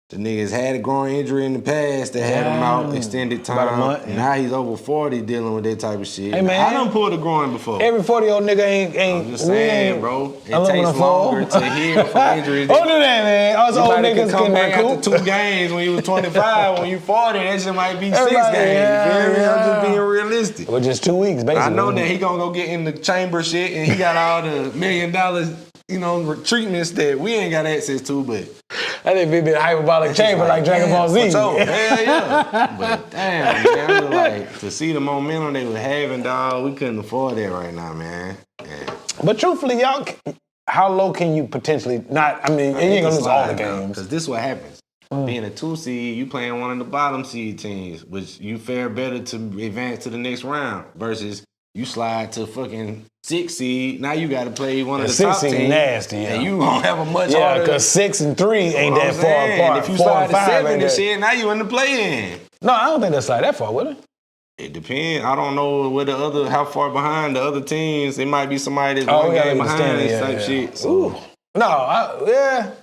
The niggas had a groin injury in the past that had him out extended time. About a month, yeah. Now he's over 40 dealing with that type of shit. Hey, man. I done pulled a groin before. Every 40-year-old nigga ain't. I'm just saying, bro. It aluminum takes foil. longer to heal from injuries. Don't do that, man. Us old Somebody niggas can come can back recoup. after 2 games when you was 25. When you 40, that shit might be 6 games. Everybody, You feel me? I'm yeah. just being realistic. Well, just 2 weeks, basically. I know that he gonna go get in the chamber shit and he got all the $1 million, treatments that we ain't got access to, but I think we been hyperbolic chamber like Dragon Ball Z. For sure. Hell yeah. But damn, man, I was like, to see the momentum they were having, dog, we couldn't afford that right now, man. Yeah. But truthfully, y'all, how low can you potentially not? I mean, you ain't gonna lose all the games. Because this is what happens. Being a 2 seed, you playing one of the bottom seed teams, which you fare better to advance to the next round versus you slide to fucking 6 seed. Now you got to play one of the 6 top seed teams. nasty, yeah. And you gonna have a much Yeah, harder. because 6 and 3 ain't You know what that I'm far saying? apart. If you 4 slide and to 5 7 ain't and that. shit, now you in the play-in. No, I don't think that's like that far, would it? It depends. I don't know how far behind the other teams. It might be somebody that's Oh, one we gotta game look at the behind standing, this yeah, type yeah. shit. So No,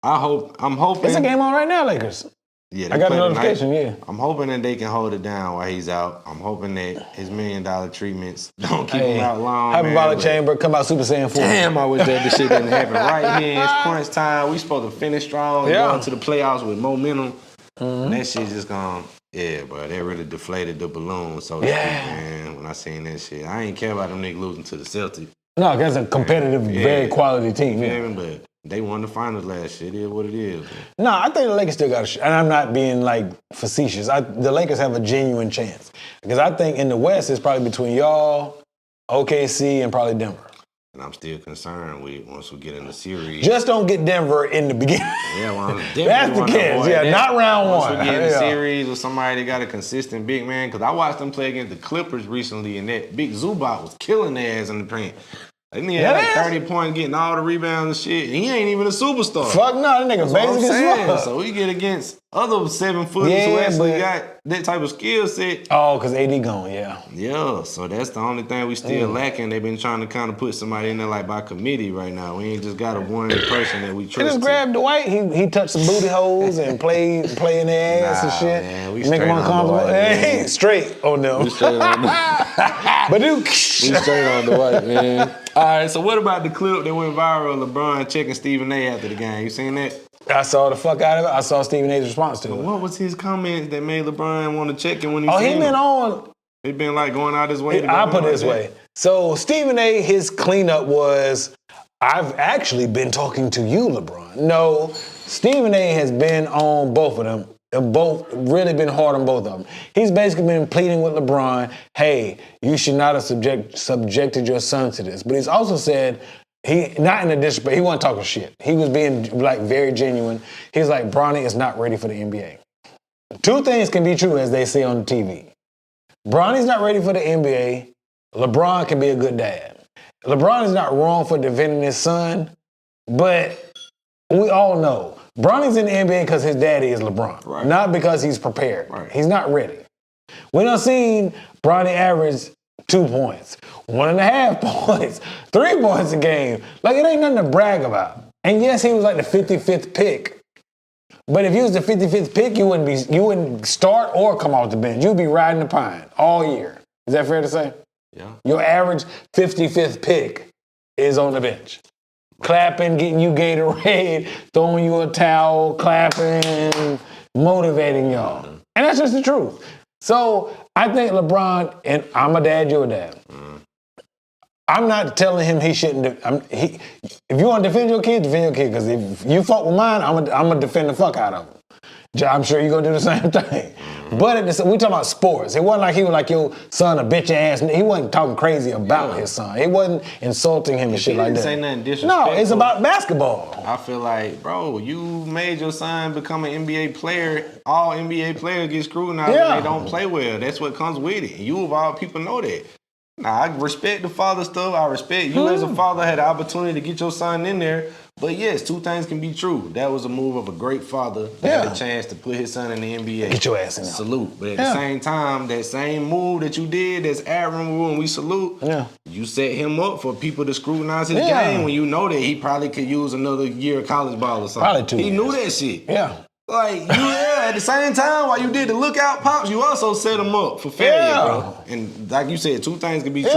I'm hoping. it's a game on right now, Lakers. Yeah, they I got a play tonight. notification, yeah. I'm hoping that they can hold it down while he's out. I'm hoping that his $1 million treatments don't keep him out long. Hyperbolic man, chamber, come out Super Saiyan 4. Damn, I wish that this shit didn't happen right here. It's crunch time. We supposed to finish strong and Yeah. go into the playoffs with momentum. And that shit just gone. Yeah, bro, that really deflated the balloon, so to speak, man. When I seen that shit, I ain't care about them niggas losing to the Celtics. No, that's a competitive, very quality team. You Yeah. feel me? But they won the finals last year. It is what it is. Man. No, I think the Lakers still got a shot. And I'm not being like facetious. The Lakers have a genuine chance. Because I think in the West, it's probably between y'all, OKC, and probably Denver. And I'm still concerned with once we get in the series. Just don't get Denver in the beginning. Yeah, well, I'm definitely That's the wanna catch. avoid Yeah, that. not round Once one. we get in the Yeah. series with somebody that got a consistent big man, because I watched them play against the Clippers recently, and that big Zubac was killing their ass in the paint. That nigga had like Yeah. 30 points, getting all the rebounds and shit. And he ain't even a superstar. Fuck no, that nigga That's what I'm basic as saying. fuck. So we get against other 7-footers Yeah, who actually but- got that type of skill set. Oh, because AD gone, yeah. Yeah, so that's the only thing we still lacking. They've been trying to kind of put somebody in there like by committee right now. We ain't just got a one person that we They trust. just grabbed Dwight. He touched some booty holes and played in their ass and Nah, shit. man, we Make straight them on uncomfortable. Dwight, Hey, man. straight on them. We straight on But dude, We straight on the white, man. All right, so what about the clip that went viral of LeBron checking Stephen A after the game? You seen that? I saw the fuck out of it. I saw Stephen A's response to it. What was his comments that made LeBron want to check him when he Oh, seen he been him? on. He been like going out his way to go I'll on put it like this that? way. So Stephen A, his cleanup was, I've actually been talking to you, LeBron. No, Stephen A has been on both of them. They've both really been hard on both of them. He's basically been pleading with LeBron, hey, you should not have subjected your son to this. But he's also said, he not in a disrespect, he wasn't talking shit. He was being like very genuine. He's like, Bronny is not ready for the NBA. Two things can be true, as they say on TV. Bronny's not ready for the NBA. LeBron can be a good dad. LeBron is not wrong for defending his son, but we all know Bronny's in the NBA because his daddy is LeBron, Right. not because he's prepared. Right. He's not ready. We done seen Bronny average 2 points, 1.5 points, 3 points a game. Like, it ain't nothing to brag about. And yes, he was like the 55th pick. But if you was the 55th pick, you wouldn't start or come off the bench. You'd be riding the pine all year. Is that fair to say? Yeah. Your average 55th pick is on the bench. clapping, getting you Gatorade, throwing you a towel, clapping, motivating y'all. And that's just the truth. So I think LeBron, and I'm a dad, you're a dad. I'm not telling him he shouldn't. If you want to defend your kid, because if you fuck with mine, I'm gonna defend the fuck out of him. I'm sure you're gonna do the same thing. But we talking about sports. It wasn't like he was like your son a bitch ass. He wasn't talking crazy about his son. He wasn't insulting him and shit like that. Say nothing disrespectful. No, it's about basketball. I feel like, bro, you made your son become an NBA player. All NBA players get scrutinized when they don't play well. That's what comes with it. You of all people know that. Now, I respect the father stuff. I respect you as a father had the opportunity to get your son in there. But yes, two things can be true. That was a move of a great father that had a chance to put his son in the NBA. Get your ass in there. Salute. But at the same time, that same move that you did, that's admirable and we salute, you set him up for people to scrutinize his game when you know that he probably could use another year of college ball or something. Probably 2 years. He knew that shit. Yeah. Like, at the same time, while you did the lookout pops, you also set him up for failure, bro. And like you said, two things can be true.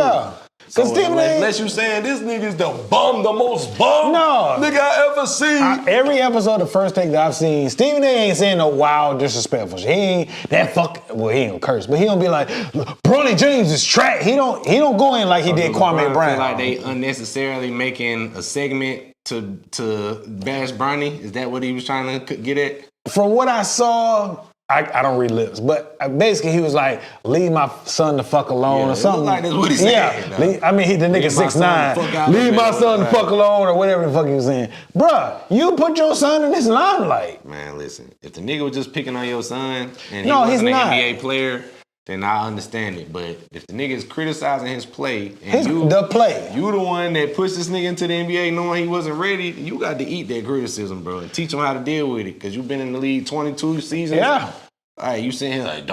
So unless you saying this nigga's the most bum nigga I ever seen. Every episode of First Take that I've seen, Stephen A ain't saying no wild, disrespectful shit. He ain't that well, he ain't curse, but he don't be like, Bronny James is trash. He don't go in like he did Kwame Brown. Like they unnecessarily making a segment to bash Bronny? Is that what he was trying to get at? From what I saw, I don't read lips, but basically he was like, leave my son the fuck alone or something. Like that's what he said. Yeah, the nigga 6'9", leave my son the fuck alone or whatever the fuck he was saying. Bruh, you put your son in this limelight. Man, listen, if the nigga was just picking on your son and he wasn't an NBA player, then I understand it. But if the nigga is criticizing his play, and you the one that pushed this nigga into the NBA knowing he wasn't ready, you got to eat that criticism, bro, and teach him how to deal with it. Because you've been in the league 22 seasons. Yeah. All right, you sitting here like,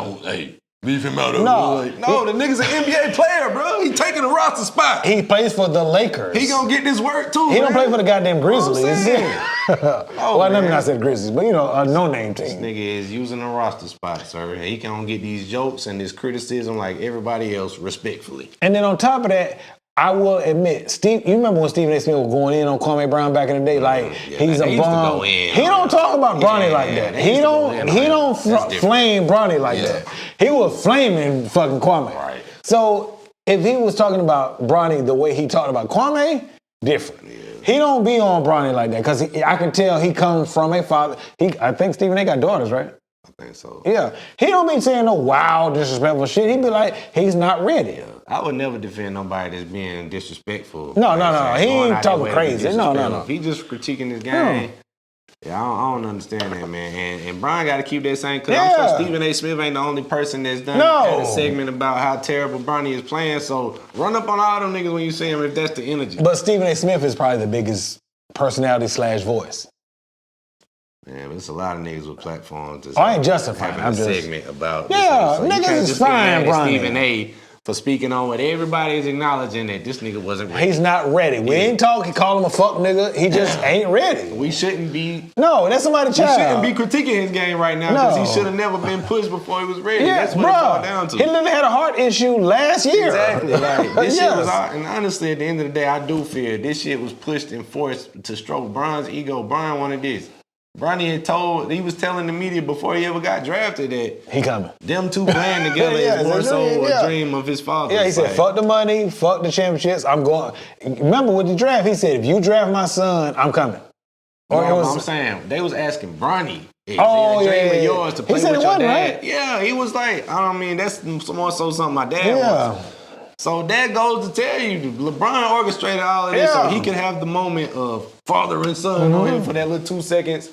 leave him out of it. No, the nigga's an NBA player, bro. He taking a roster spot. He plays for the Lakers. He gonna get this work too. He don't play for the goddamn Grizzlies. Well, let me not say the Grizzlies, but a no-name team. This nigga is using a roster spot, sir. He can get these jokes and this criticism like everybody else respectfully. And then on top of that, I will admit, you remember when Stephen A. Smith was going in on Kwame Brown back in the day? Like, he's a bum. He don't talk about Bronny like that. He don't flame Bronny like that. He was flaming fucking Kwame. Right. So if he was talking about Bronny the way he talked about Kwame, different. Yeah. He don't be on Bronny like that because I can tell he comes from a father. I think Stephen A. got daughters, right? I think so. Yeah. He don't be saying no wild, disrespectful shit. He be like, he's not ready. Yeah. I would never defend nobody that's being disrespectful. No. He ain't talking crazy. No. If he just critiquing his game, I don't understand that, man. And Brian got to keep that same, because I'm sure Stephen A. Smith ain't the only person that's done had a segment about how terrible Bronny is playing. So run up on all them niggas when you see him if that's the energy. But Stephen A. Smith is probably the biggest personality / voice. Man, there's a lot of niggas with platforms. I ain't justifying. I'm just segment about niggas is fine, Bronny. Stephen A. for speaking on what everybody is acknowledging that this nigga wasn't ready. He's not ready. We ain't talking, call him a fuck nigga. He just ain't ready. We shouldn't be. No, that's somebody's child. We shouldn't be critiquing his game right now because he should have never been pushed before he was ready. That's what it boiled down to. He literally had a heart issue last year. Exactly. Like, this shit was out. And honestly, at the end of the day, I do fear this shit was pushed and forced to stroke Bron's ego. Bron wanted this. Bronny he was telling the media before he ever got drafted that he coming. Them two playing together is more so a dream of his father. Yeah, he said, fuck the money, fuck the championships, I'm going. Remember with the draft, he said, if you draft my son, I'm coming. I'm saying, they was asking Bronny, is it a dream of yours to play with your dad? Right? Yeah, he was like, that's more so something my dad wants. So that goes to tell you, LeBron orchestrated all of this so he could have the moment of father and son on him for that little 2 seconds.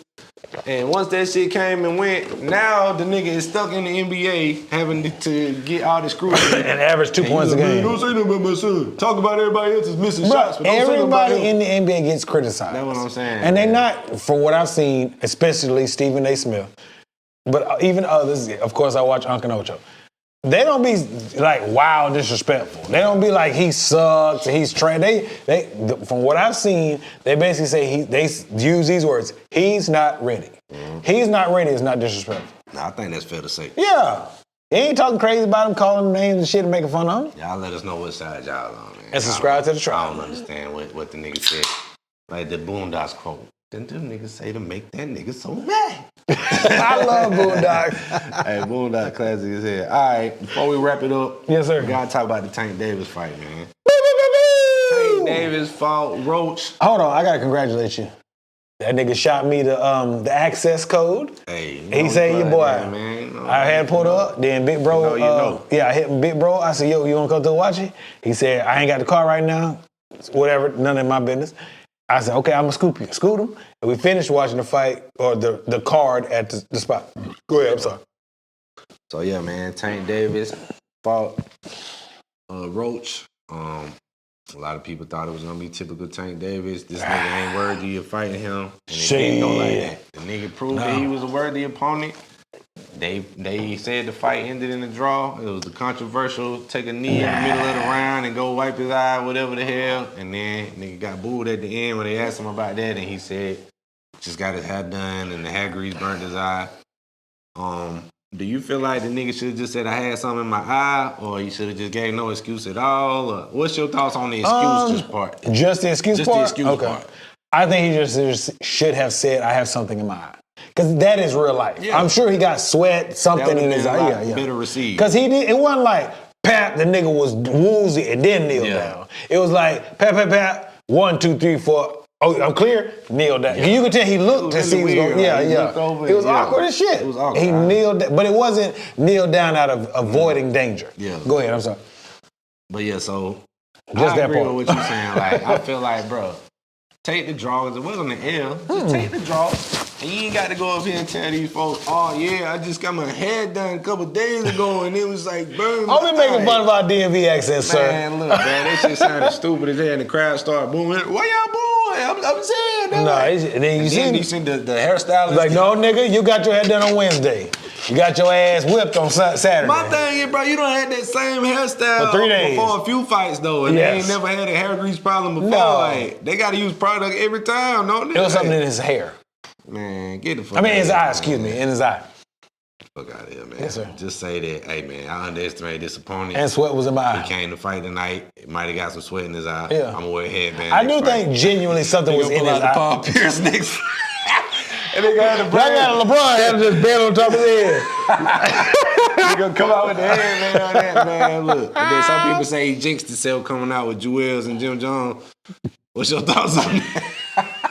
And once that shit came and went, now the nigga is stuck in the NBA having to get all the scrutiny. And average 2 points a game. Don't say nothing about my son. Talk about everybody else is missing shots. But everybody in the NBA gets criticized. That's what I'm saying. And they not, from what I've seen, especially Stephen A. Smith, but even others, of course I watch Uncle Ocho. They don't be like wild disrespectful. They don't be like he sucks, he's trained. They from what I've seen, they basically say they use these words. He's not ready. He's not ready is not disrespectful. Nah, I think that's fair to say. Yeah. He ain't talking crazy about him, calling him names and shit and making fun of him. Y'all let us know what side y'all on, man. And subscribe to the trial. I don't understand what the nigga said. Like the Boondocks quote. Then them niggas say to make that nigga so mad. I love Boondocks. Hey, Boondock classic is here. All right, before we wrap it up, Yes, sir. we gotta talk about the Tank Davis fight, man. Tank Davis fought Roach. Hold on, I gotta congratulate you. That nigga shot me the access code. Hey, He said, "Your boy." man. No, I had pulled up. Then Big Bro, You know. yeah, I hit Big Bro. I said, "Yo, you wanna come to watch it?" He said, "I ain't got the car right now. Whatever, none of my business." I said, "Okay, I'm gonna scoop you." Scoot him, and we finished watching the fight or the card at the spot. Go ahead. I'm sorry. So yeah, man, Tank Davis fought Roach. A lot of people thought it was gonna be typical Tank Davis. This nigga ain't worthy of fighting him. And it didn't go like that. The nigga proved that he was a worthy opponent. They said the fight ended in a draw. It was the controversial take a knee in the middle of the round and go wipe his eye, whatever the hell. And then nigga got booed at the end when they asked him about that, and he said just got his hair done and the hair grease burnt his eye. Do you feel like the nigga should have just said I had something in my eye, or he should have just gave no excuse at all? Or what's your thoughts on the excuse part? Just the excuse Just part? the excuse Okay. part. I think he just should have said, I have something in my eye. Because that is real life. Yeah. I'm sure he got sweat, something in his eye. Yeah. Better receive. Because he did, it wasn't like, pap, the nigga was woozy and then kneel down. It was like, pap, pap, pap, 1, 2, 3, 4. Oh, I'm clear. Kneel down. You could tell he looked to see what's going. Like, he looked over It was and- awkward as shit. It was awkward. He kneeled down, but it wasn't kneel down out of avoiding danger. Yeah. Go ahead. I'm sorry. But yeah, so Just I that agree part. with what you're saying. Like, I feel like, bro, take the draw, because it wasn't an L. Just take the draw. And you ain't got to go up here and tell these folks, oh yeah, I just got my hair done a couple days ago and it was like burn. I'll be making fun of our DMV accent, sir. Man, look, man, that shit sounded stupid as hell and the crowd started booming. Why y'all booing? I'm saying that. No, and then you Then you see, see the hairstylist. like, no, nigga, you got your head done on Wednesday. You got your ass whipped on Saturday. My thing is, bro, you done had that same hairstyle For 3 days. before a few fights, though, and Yes. they ain't never had a hair grease problem before. No. Like, they got to use product every time, don't they? It was something in his hair. Man, get the fuck I mean, his out eye, of excuse me, in his eye. Fuck out of here, man. Yes, sir. Just say that, hey, man, I underestimated this opponent. And sweat was in my He eye. came to fight tonight. It might have got some sweat in his eye. Yeah. I'm going to wear a headband. I next do fight. think genuinely something was He in gonna his pull out the eye. Paul Pierce next. And they got the I brand. got LeBron had to just bend on top of his head. He gonna come out with the headband on that, man. Look. And then some people say he jinxed himself coming out with Jewels and Jim Jones. What's your thoughts on that?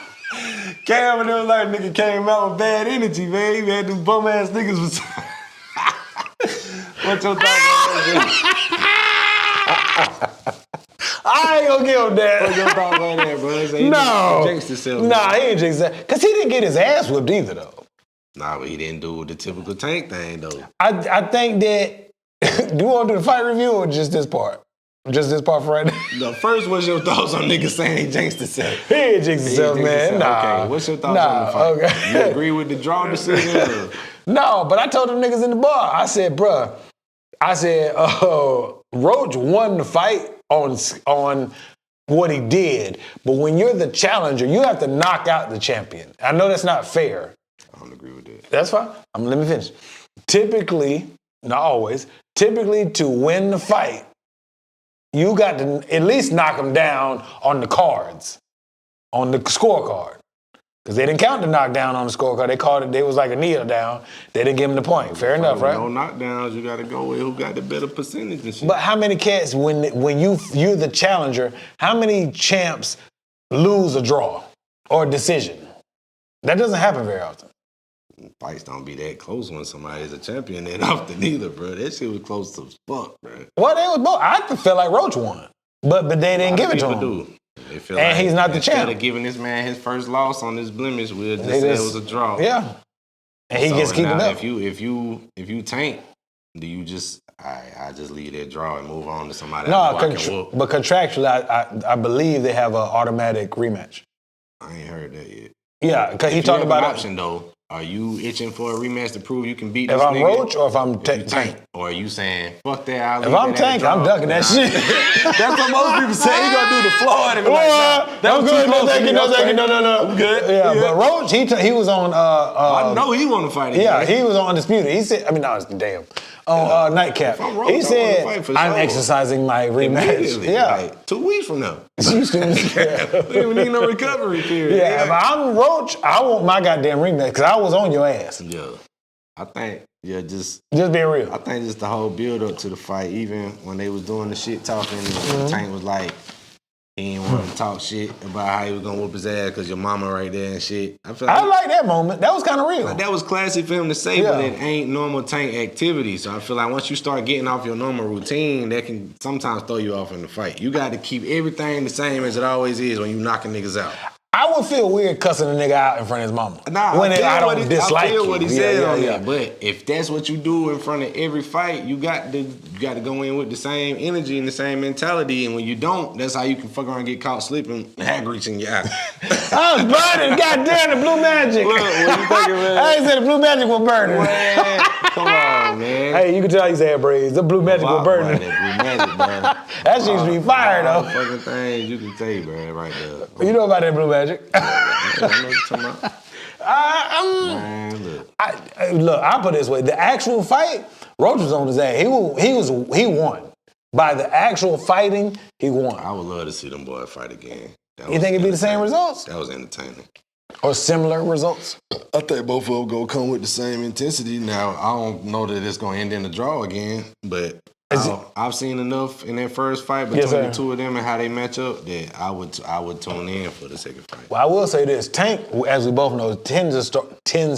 Cam and them like nigga came out with bad energy, man. He had them bum ass niggas was. What's your thoughts on that? I ain't gonna give him What's that. your thoughts on that, bro? They say he No. jinxed himself. Nah, he ain't jinxed that. Because he didn't get his ass whipped either, though. Nah, but he didn't do the typical Tank thing though. I think that, do you want to do the fight review or just this part? Just this part for right now? The first, what's your thoughts on niggas saying he jinxed himself? He ain't jinxed himself, man. Nah. Okay, what's your thoughts on the fight? Okay. You agree with the draw decision? Or? No, but I told them niggas in the bar, I said, bruh, Roach won the fight on what he did, but when you're the challenger, you have to knock out the champion. I know that's not fair. I don't agree with that. That's fine. Let me finish. Typically, not always, typically to win the fight, you got to at least knock him down on the cards, on the scorecard. Because they didn't count the knockdown on the scorecard. They called it, they was like a kneel down. They didn't give him the point. Fair enough, right? No knockdowns. You got to go with who got the better percentage and shit. But how many cats, when you're the challenger, how many champs lose a draw or a decision? That doesn't happen very often. Fights don't be that close when somebody's a champion that often either, bro. That shit was close as fuck, bro. Well, they was both. I feel like Roach won, but they didn't give it to him. Do. They feel And he's not the instead champ. of giving this man his first loss on this blemish, we'll just They say it just- was a draw. Yeah, and he gets keep it now, up. if you tank, do you just I just leave that draw and move on to somebody No, I can whoop? but contractually, I believe they have an automatic rematch. I ain't heard that yet. Yeah, because he If you talked have about an it. option though. Are you itching for a rematch to prove you can beat If this I'm nigga? Roach or if I'm If you Tank. Or are you saying, fuck that, I'll If leave I'm that at a Tank, I'm draw? ducking that shit. That's what most people say. He gonna do the Floyd and be like, Well, nah, that I'm was too good. No, close thank to you. me. No, thank you. No, no. I'm good. Yeah, Yeah. but Roach, he was on. I know he want to fight again. Yeah, he was on Undisputed. He said, I mean, no, damn. on Nightcap. If I'm Roach, He I said, wanna fight for I'm sure. exercising my rematch. Immediately, Yeah. like 2 weeks from now. You stupid. We don't need no recovery period. Yeah, if I'm Roach, I want my goddamn rematch because I was on your ass. Yeah. I think, just being real. I think just the whole build up to the fight, even when they was doing the shit talking, Mm-hmm. Tank was like, he didn't want to talk shit about how he was gonna whoop his ass because your mama right there and shit. I feel like I like that moment. That was kind of real. that was classy for him to say, but Yeah. it ain't normal Tank activity. So I feel like once you start getting off your normal routine, that can sometimes throw you off in the fight. You got to keep everything the same as it always is when you knocking niggas out. I would feel weird cussing a nigga out in front of his mama. Nah, when I don't I dislike feel you. what he Yeah, said yeah, on yeah. that. But if that's what you do in front of every fight, you got to go in with the same energy and the same mentality. And when you don't, that's how you can fuck around and get caught sleeping and hag reaching your eye. I was burning. Goddamn the blue magic. Look, what you thinking, man? I ain't said the blue magic was burning. Man, come on, man. Hey, you can tell he's had braids. The blue magic was burning. That blue magic, man. That shit used to be fire All though. the fucking things you can say, man, right there. You know about that blue magic? I know what you're talking about. Man, look. Look, I put it this way: the actual fight, Roach was on his ass. He won. By the actual fighting, he won. I would love to see them boys fight again. You think it'd be the same results That was entertaining. or similar results? I think both of them gonna come with the same intensity. Now, I don't know that it's gonna end in a draw again, but I've seen enough in that first fight between sir. the two of them and how they match up that I would tune in for the second fight. Well, I will say this: Tank, as we both know, tends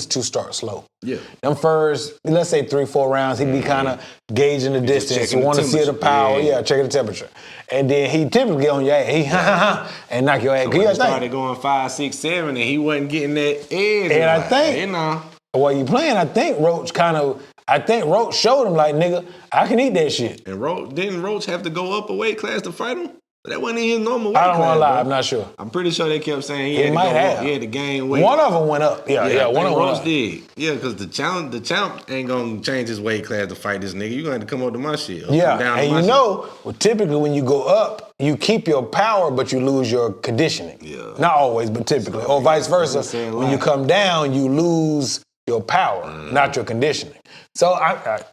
to start slow. Yeah. Them first, let's say 3-4 rounds, he'd be kind of gauging the distance, checking the want to see the temperature. power, Yeah. checking the temperature, and then he typically get on your ass, and knock your ass. So You when gotta he started think. going 5, 6, 7, and he wasn't getting that edge. And I like, think- hey, nah. While you playing, I think Roach showed him like, nigga, I can eat that shit. And didn't Roach have to go up a weight class to fight him? That wasn't in his normal weight I don't class. want to lie, bro. I'm not sure. I'm pretty sure they kept saying He he might had to go have. up. He had to gain weight. One of them went up. Yeah, I one think of them went Roach up. did. Yeah, because the champ ain't gonna change his weight class to fight this nigga. You gonna have to come up to my shit. Or Yeah, come down to and my you shit. know, well, typically when you go up, you keep your power, but you lose your conditioning. Yeah. Not always, but typically. Or vice versa. saying When you lie. come down, you lose your power, not your conditioning. So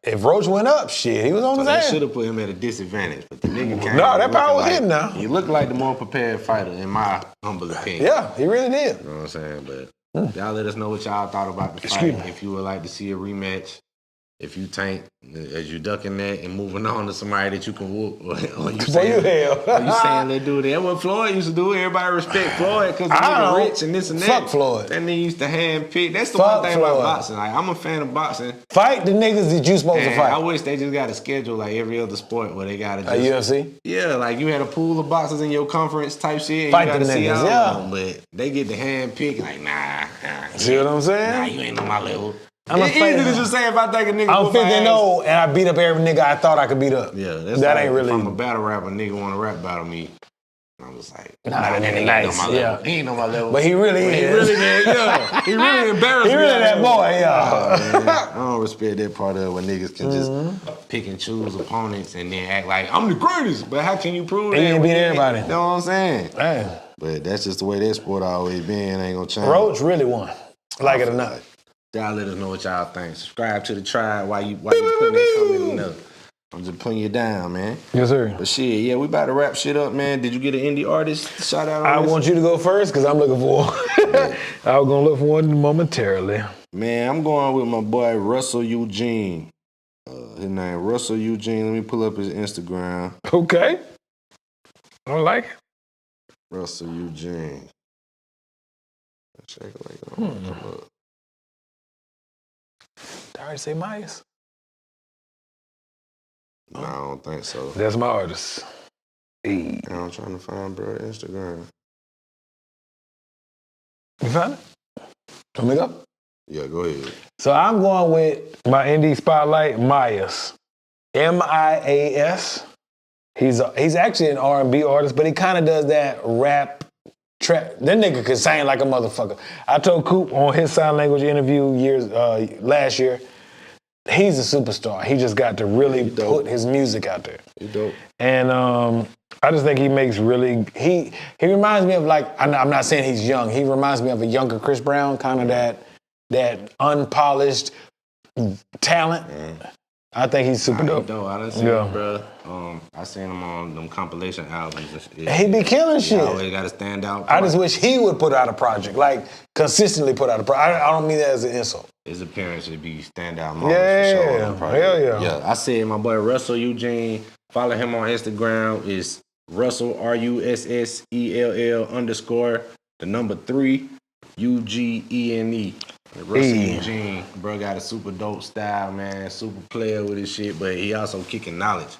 if Roach went up, shit, he was on his They ass. should have put him at a disadvantage, but the nigga came. No, that looking power was like, hidden now. He looked like the more prepared fighter, in my humble opinion. Yeah, he really did. You know what I'm saying? But y'all let us know what y'all thought about the fight. Excuse me. If you would like to see a rematch, if you Tank, as you ducking that and moving on to somebody that you can whoop, or you Boy, you saying, hell. or you saying let's do that. That's what Floyd used to do. Everybody respect Floyd because the I nigga don't. rich and this and that. Fuck Floyd. That nigga used to hand pick. That's the Fuck one thing about Floyd. boxing. Like I'm a fan of boxing. Fight the niggas that you supposed to And fight. I wish they just got a schedule like every other sport where they got to A just UFC? yeah, like you had a pool of boxers in your conference type shit. And Fight you got to them see niggas, all yeah. of them, but they get the hand pick like nah. See what I'm saying? Nah, you ain't on my level. I'm a It's easy fan. to just say if I think a nigga I'm whoop my 50 and ass. 0 and I beat up every nigga I thought I could beat up. Yeah, that's that like ain't really. If I'm a battle rapper, nigga want to rap battle me. And I'm just like, Nah, that nigga ain't nice, on my yeah. level. He ain't on my level. But he really He is. really did, yeah. He really embarrassed He me. really that boy, yeah. Oh, man. I don't respect that part of it when niggas can Mm-hmm. just pick and choose opponents and then act like I'm the greatest. But how can you prove He that? ain't when beat you everybody. You know what I'm saying? Hey, But that's just the way that sport always been. Ain't gonna change. Roach really won. Like it or not. Y'all let us know what y'all think. Subscribe to the tribe while you putting that comment in there. I'm just putting you down, man. Yes, sir. But shit, yeah, we about to wrap shit up, man. Did you get an indie artist shout out on I this? want you to go first because I'm looking for one. I was going to look for one momentarily. Man, I'm going with my boy Russell Eugene. His name Russell Eugene. Let me pull up his Instagram. Okay. I like it. Russell Eugene. Check it like that. Did I already say Myers? No, I don't think so. That's my artist. Hey. I'm trying to find bro Instagram. You found it? Let me go. Yeah, go ahead. So I'm going with my indie spotlight, Myers. M-I-A-S. He's actually an R&B artist, but he kind of does that rap, trap. That nigga can sing like a motherfucker. I told Coop on his sign language interview last year, he's a superstar. He just got to really put his music out there. You dope. And I just think he makes really, he reminds me of like, I'm not saying he's young, he reminds me of a younger Chris Brown, kind of that unpolished talent. I think he's super dope. I done seen him, bro. I seen him on them compilation albums and shit. He be killing shit. Always got to stand out. I just wish he would put out a project, like consistently put out a project. I don't mean that as an insult. His appearance should be standout moments for sure. On the project. Hell yeah. Yeah, I said my boy Russell Eugene. Follow him on Instagram. Is Russell RUSSELL_3 UGENE. Russell Eugene, bro, got a super dope style, man. Super player with his shit, but he also kicking knowledge.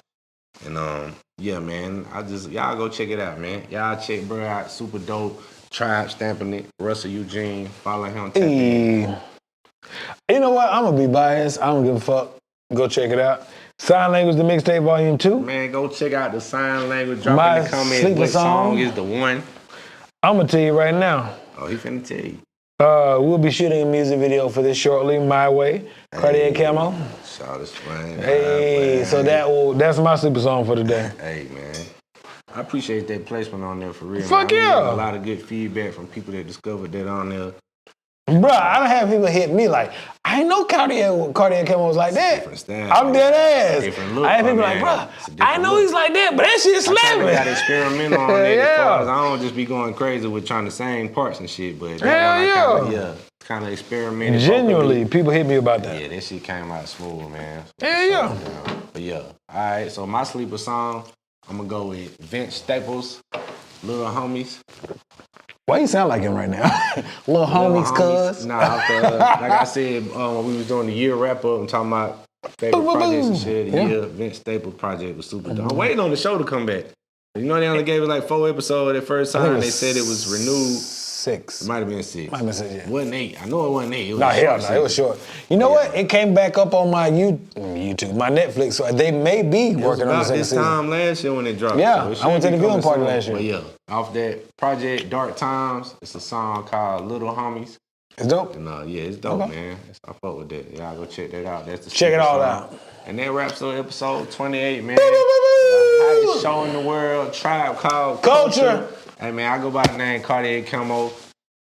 And yeah, man, y'all go check it out, man. Y'all check bro out, super dope. Tribe stamping it. Russell Eugene, follow him. You know what? I'm gonna be biased. I don't give a fuck. Go check it out. Sign Language, the mixtape, volume 2. Man, go check out the Sign Language. Drop My in the comments sleeper what song song is the one. I'm gonna tell you right now. Oh, he finna tell you. We'll be shooting a music video for this shortly. My Way, Cartier Camo. Shout out to Hey, so that's my super song for today. Hey, man. I appreciate that placement on there for real. Fuck man. yeah. A lot of good feedback from people that discovered that on there. Bruh, I done had people hit me like, I ain't know Cartier Camo was like that. Different style. I'm dead ass. Different look, I had people man. like, bruh, I know he's like that, but that shit I slapping. got experimental on that Yeah. as far as I don't just be going crazy with trying to sing parts and shit, but Hell that kind of experimented. Genuinely, people hit me about that. Yeah, that shit came out smooth, man. Hell yeah. But yeah, all right. So my sleeper song, I'm gonna go with Vince Staples, Little Homies. Why you sound like him right now? Little homies, cuz. Nah, like I said, when we was doing the year wrap up, I'm talking about favorite projects and shit. The year Vince Staples project was super dope. I'm waiting on the show to come back. You know they only gave it like 4 episodes that first time. They said it was renewed. 6. It might have been 6. Might have been 6, yeah. It wasn't 8. I know it wasn't 8. It was Nah, hell short no, it was short. You know what? It came back up on my YouTube, my Netflix, so they may be working on the second this season. time last year when it dropped. Yeah, so I went to the viewing party last year. But yeah, off that project Dark Times, it's a song called Little Homies. It's dope. And yeah, it's dope, man. I fuck with that. Y'all go check that out. That's the Check it all song. out. And that wraps up episode 28, man. The hottest show in the world, Tribe Called Culture. Hey, man, I go by the name Cartier Camo.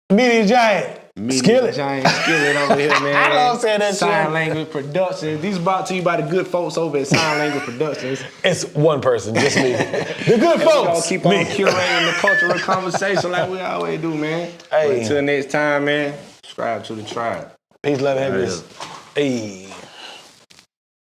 Media Giant. Skillet. Giant Skillet over here, man. I love saying that Sign shit. Language Productions. These brought to you by the good folks over at Sign Language Productions. It's one person, just me. The good We're folks. gonna keep on curating the cultural conversation like we always do, man. Hey. But until next time, man, subscribe to the tribe. Peace, love, and happiness. Hey.